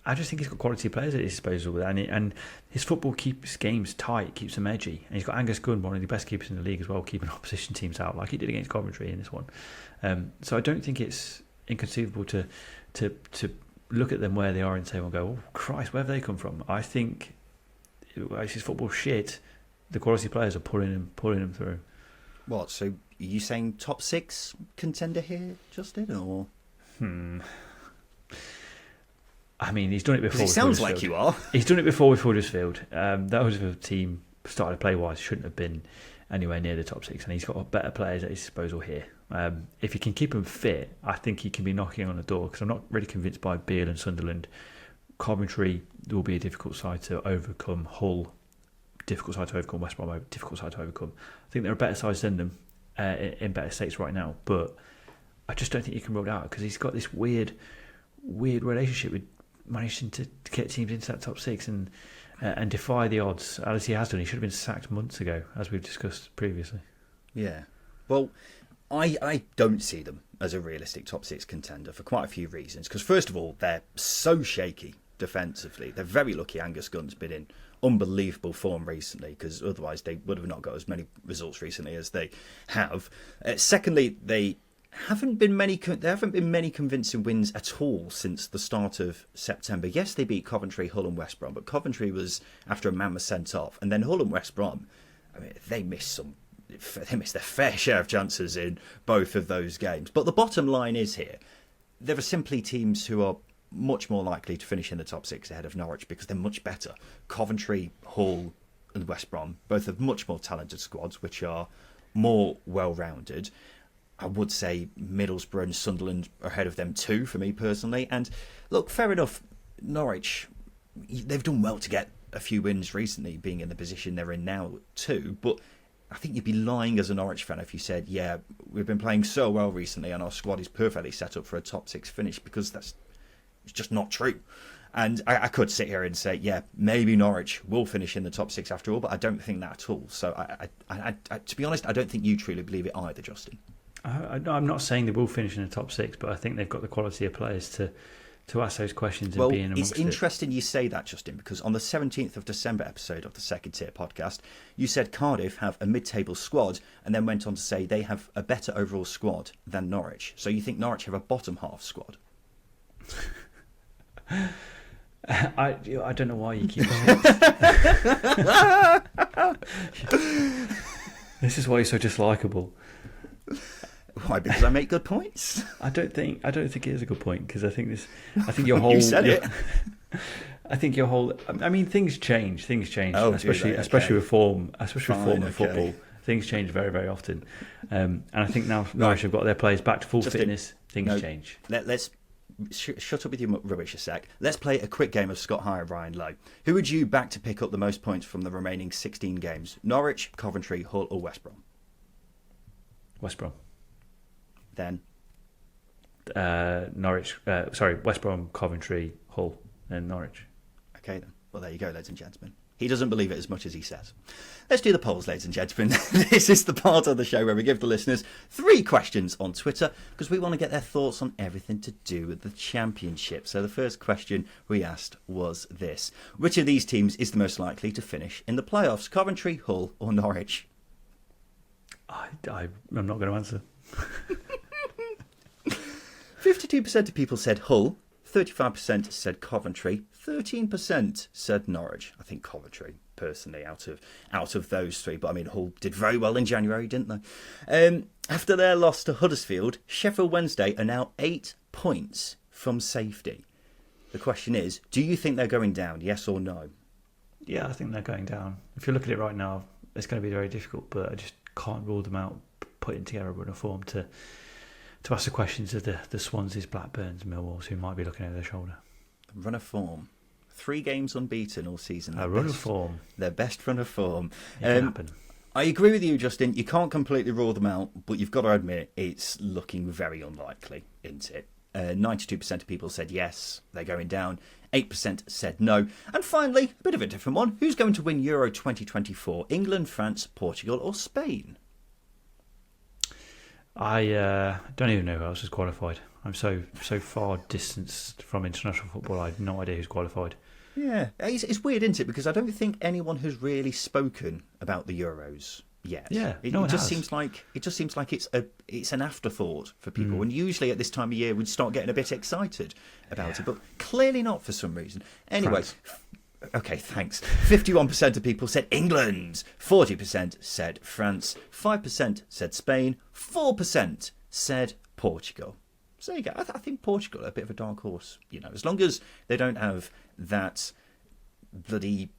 I just think he's got quality players at his disposal, and his football keeps games tight, keeps them edgy. And he's got Angus Gunn, one of the best keepers in the league as well, keeping opposition teams out, like he did against Coventry in this one. So I don't think it's inconceivable to look at them where they are and say, "Well, oh Christ, where have they come from?" I think his football shit. The quality players are pulling him through. What? So are you saying top 6 contender here, Justin, or? I mean, he's done it before. It sounds like you are. He's done it before with Huddersfield. That Huddersfield team, started to play wise, shouldn't have been anywhere near the top 6, and he's got better players at his disposal here. If he can keep them fit, I think he can be knocking on the door, because I'm not really convinced by Beale and Sunderland. Coventry will be a difficult side to overcome. Hull, difficult side to overcome. West Brom, difficult side to overcome. I think there are better sides than them in better states right now, but I just don't think you can rule it out, because he's got this weird relationship with managing to get teams into that top 6 and defy the odds, as he has done. He should have been sacked months ago, as we've discussed previously. Yeah. Well, I don't see them as a realistic top six contender for quite a few reasons. Because first of all, they're so shaky defensively. They're very lucky Angus Gunn's been in unbelievable form recently, because otherwise they would have not got as many results recently as they have. Secondly, there haven't been many convincing wins at all since the start of September. Yes, they beat Coventry, Hull and West Brom, but Coventry was after a man was sent off, and then Hull and West Brom, I mean, they missed their fair share of chances in both of those games. But the bottom line is here, there are simply teams who are much more likely to finish in the top six ahead of Norwich because they're much better. Coventry, Hull and West Brom both have much more talented squads which are more well-rounded. I would say Middlesbrough and Sunderland are ahead of them too, for me personally. And look, fair enough, Norwich, they've done well to get a few wins recently, being in the position they're in now too, but I think you'd be lying as a Norwich fan if you said, yeah, we've been playing so well recently and our squad is perfectly set up for a top six finish, because it's just not true. And I could sit here and say, yeah, maybe Norwich will finish in the top six after all, but I don't think that at all. So, I to be honest, I don't think you truly believe it either, Justin. I'm not saying they will finish in the top six, but I think they've got the quality of players to ask those questions and be in amongst it. It's interesting you say that, Justin, because on the 17th of December episode of the Second Tier podcast, you said Cardiff have a mid-table squad and then went on to say they have a better overall squad than Norwich. So you think Norwich have a bottom half squad? I don't know why you keep saying this is why you're so dislikable. Why? Because I make good points? I don't think it is a good point, because I think your whole you said it. I think your whole, I mean, things change, oh, especially with form, in okay. football. Things change very, very often, and I think now Norwich have got their players back to full fitness. Things change. Let's shut up with your rubbish a sec. Let's play a quick game of Scott High and Ryan Lowe. Who would you back to pick up the most points from the remaining 16 games? Norwich, Coventry, Hull or West Brom? West Brom. Then? West Brom, Coventry, Hull and Norwich. Okay then. Well, there you go, ladies and gentlemen. He doesn't believe it as much as he says. Let's do the polls, ladies and gentlemen. This is the part of the show where we give the listeners 3 questions on Twitter, because we want to get their thoughts on everything to do with the Championship. So the first question we asked was this: which of these teams is the most likely to finish in the playoffs? Coventry, Hull or Norwich? I'm not going to answer. 52% of people said Hull, 35% said Coventry, 13% said Norwich. I think Coventry, personally, out of those 3. But I mean, Hull did very well in January, didn't they? After their loss to Huddersfield, Sheffield Wednesday are now 8 points from safety. The question is, do you think they're going down, yes or no? Yeah, I think they're going down. If you look at it right now, it's going to be very difficult, but I just can't rule them out putting together a run of form to ask the questions of the Swanseas, Blackburns, Millwalls, who might be looking over their shoulder. Run of form. 3 games unbeaten all season. A run of form. Their best run of form. It can happen. I agree with you, Justin. You can't completely rule them out, but you've got to admit it's looking very unlikely, isn't it? 92% of people said yes, they're going down. 8% said no. And finally, a bit of a different one. Who's going to win Euro 2024? England, France, Portugal or Spain? I don't even know who else is qualified. I'm so far distanced from international football, I have no idea who's qualified. Yeah, it's weird, isn't it? Because I don't think anyone has really spoken about the Euros yet. Yeah, it no one just has. seems like it's an afterthought for people. And usually at this time of year, we'd start getting a bit excited about it, but clearly not for some reason. Anyway. France. Okay, thanks. 51% of people said England, 40% said France, 5% said Spain, 4% said Portugal. So there you go. I think Portugal are a bit of a dark horse. You know, as long as they don't have that bloody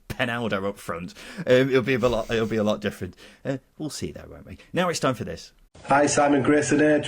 Penaldo up front, it'll be a lot different. We'll see though, won't we? Now it's time for this. Hi, Simon Grayson here.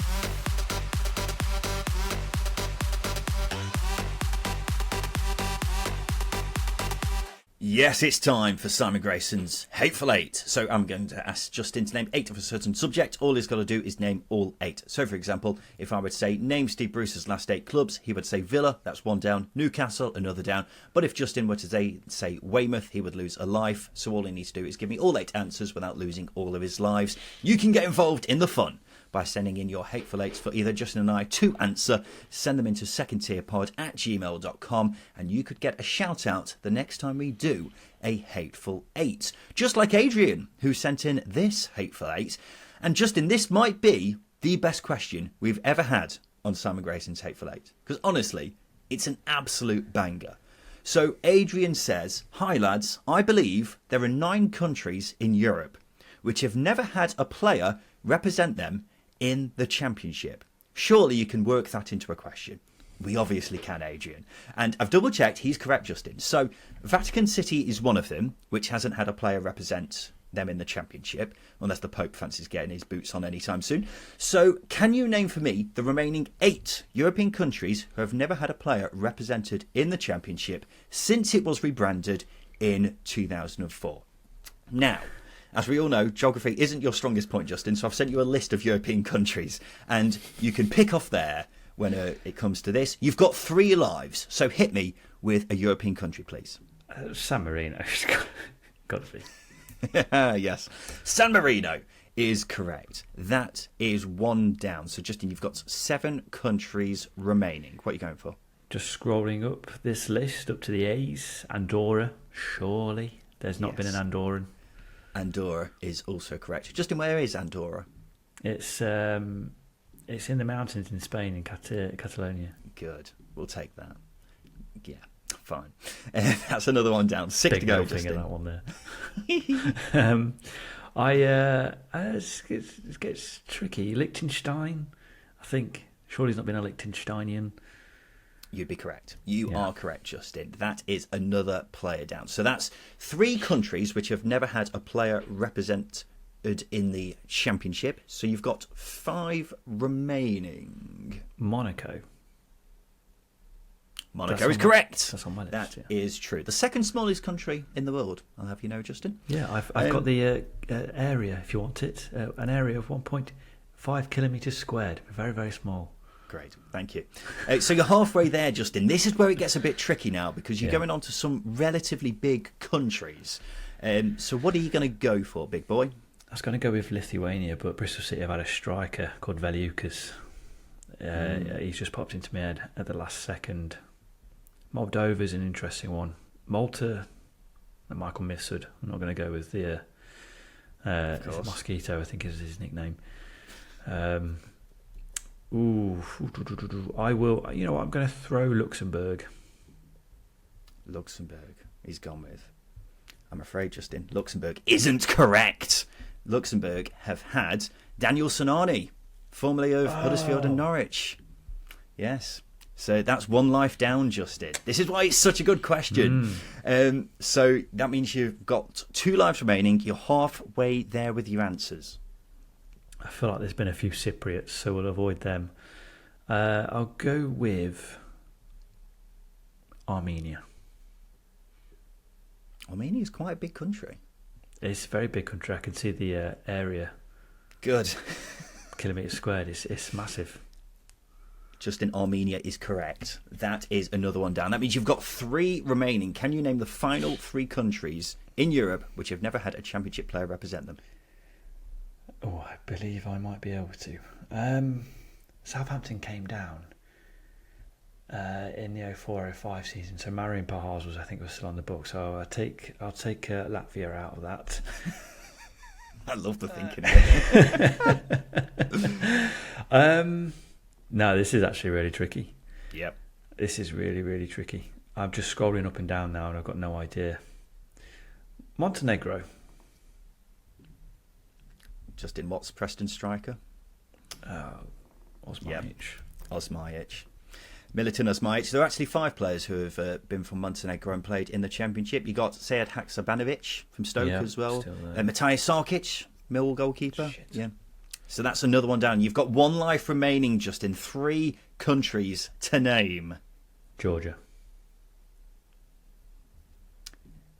Yes, it's time for Simon Grayson's Hateful Eight. So I'm going to ask Justin to name 8 of a certain subject. All he's got to do is name all 8. So, for example, if I would say, name Steve Bruce's last 8 clubs, he would say Villa, that's 1 down, Newcastle, another down. But if Justin were to say Weymouth, he would lose a life. So all he needs to do is give me all 8 answers without losing all of his lives. You can get involved in the fun by sending in your Hateful Eights for either Justin and I to answer. Send them into secondtierpod@gmail.com and you could get a shout out the next time we do a Hateful Eight. Just like Adrian, who sent in this Hateful Eight. And Justin, this might be the best question we've ever had on Simon Grayson's Hateful Eight. Because honestly, it's an absolute banger. So Adrian says, "Hi lads, I believe there are 9 countries in Europe which have never had a player represent them in the Championship. Surely you can work that into a question." We obviously can, Adrian. And I've double checked, he's correct, Justin. So Vatican City is one of them, which hasn't had a player represent them in the Championship, unless the Pope fancies getting his boots on anytime soon. So can you name for me the remaining 8 European countries who have never had a player represented in the Championship since it was rebranded in 2004? Now, as we all know, geography isn't your strongest point, Justin, so I've sent you a list of European countries, and you can pick off there when it comes to this. You've got 3 lives, so hit me with a European country, please. San Marino. Got to be. Yes. San Marino is correct. That is 1 down. So, Justin, you've got 7 countries remaining. What are you going for? Just scrolling up this list, up to the A's. Andorra, surely. There's not been an Andorran. Andorra is also correct. Justin, where is Andorra? It's in the mountains in Spain, in Catalonia. Good. We'll take that. Yeah, fine. That's another 1 down. 6 Big to go, Justin. Justin. That one there. It gets tricky. Liechtenstein, I think. Surely he's not been a Liechtensteinian. You'd be correct. You are correct, Justin. That is another player down. So that's 3 countries which have never had a player represented in the Championship. So you've got 5 remaining. Monaco. Monaco is correct. That's on my list. That is true. The second smallest country in the world, I'll have you know, Justin. Yeah, I've got the area, if you want it. An area of 1.5 kilometres squared. Very, very small. Great, thank you. So you're halfway there, Justin. This is where it gets a bit tricky now because you're going on to some relatively big countries. So what are you going to go for, big boy? I was going to go with Lithuania, but Bristol City have had a striker called Veliukas. He's just popped into my head at the last second. Moldova's an interesting one. Malta, Michael Mifsud. I'm not going to go with the Mosquito, I think is his nickname. I will. You know what? I'm going to throw Luxembourg. Luxembourg. He's gone with. I'm afraid, Justin, Luxembourg isn't correct. Luxembourg have had Daniel Sonani, formerly of Huddersfield and Norwich. Yes. So that's 1 life down, Justin. This is why it's such a good question. So that means you've got 2 lives remaining. You're halfway there with your answers. I feel like there's been a few Cypriots, so we'll avoid them. I'll go with Armenia. Armenia is quite a big country. It's a very big country. I can see the area. Good. Kilometres squared. It's massive. Justin, Armenia is correct. That is another 1 down. That means you've got 3 remaining. Can you name the final 3 countries in Europe which have never had a Championship player represent them? Oh, I believe I might be able to. Southampton came down in the 04-05 season, so Marian Pahars was still on the book. So I'll take Latvia out of that. I love the thinking. No, this is actually really tricky. Yep. This is really, really tricky. I'm just scrolling up and down now, and I've got no idea. Montenegro. Justin, what's Preston striker? Osmajic. Yep. Osmajic. Militin Osmajic. There are actually 5 players who have been from Montenegro and played in the Championship. You got Sead Haksabanovic from Stoke as well. Matija Sarkic, Millwall goalkeeper. Shit. Yeah. So that's another 1 down. You've got 1 life remaining, Justin. 3 countries to name. Georgia.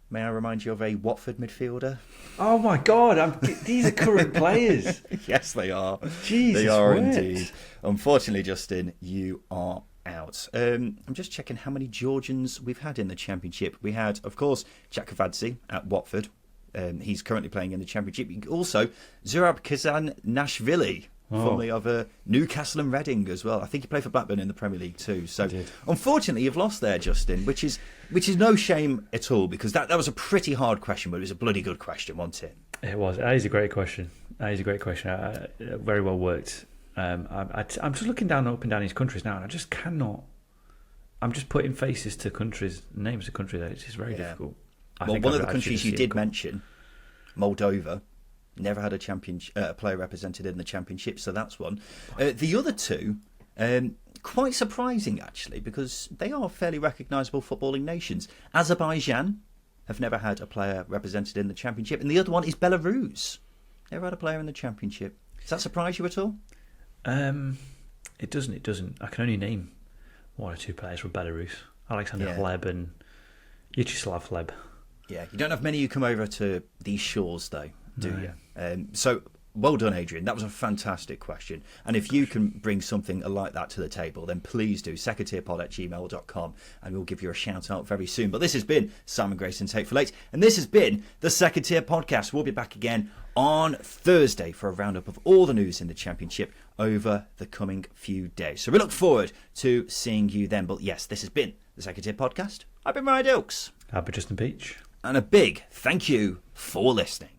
May I remind you of a Watford midfielder? Oh my God! These are current players. Yes, they are. Jesus, they are what? indeed. Unfortunately, Justin, you are out. I'm just checking how many Georgians we've had in the Championship. We had, of course, Jack Kavadze at Watford. He's currently playing in the Championship. Also, Zurab Kazanashvili, formerly of Newcastle and Reading as well. I think he played for Blackburn in the Premier League too. So, unfortunately, you've lost there, Justin, which is no shame at all, because that was a pretty hard question, but it was a bloody good question, wasn't it? It was. That is a great question. Very well worked. I'm just looking up and down these countries now, and I just cannot. I'm just putting faces to countries, names of countries. It's just very difficult. One of the countries you did mention, Moldova, never had a player represented in the Championship, so that's one. The other two, quite surprising actually, because they are fairly recognisable footballing nations. Azerbaijan have never had a player represented in the Championship, and the other one is Belarus. Never had a player in the Championship. Does that surprise you at all? It doesn't. I can only name one or two players from Belarus: Alexander Hleb and Vyacheslav Hleb. Yeah, you don't have many who come over to these shores, though, do you? So, well done, Adrian. That was a fantastic question. And if you can bring something like that to the table, then please do. secondtierpod@gmail.com, and we'll give you a shout out very soon. But this has been Simon Grayson's Hateful Eight, and this has been the Second Tier Podcast. We'll be back again on Thursday for a roundup of all the news in the Championship over the coming few days. So we look forward to seeing you then. But yes, this has been the Second Tier Podcast. I've been Ryan Dilks. I've been Justin Peach. And a big thank you for listening.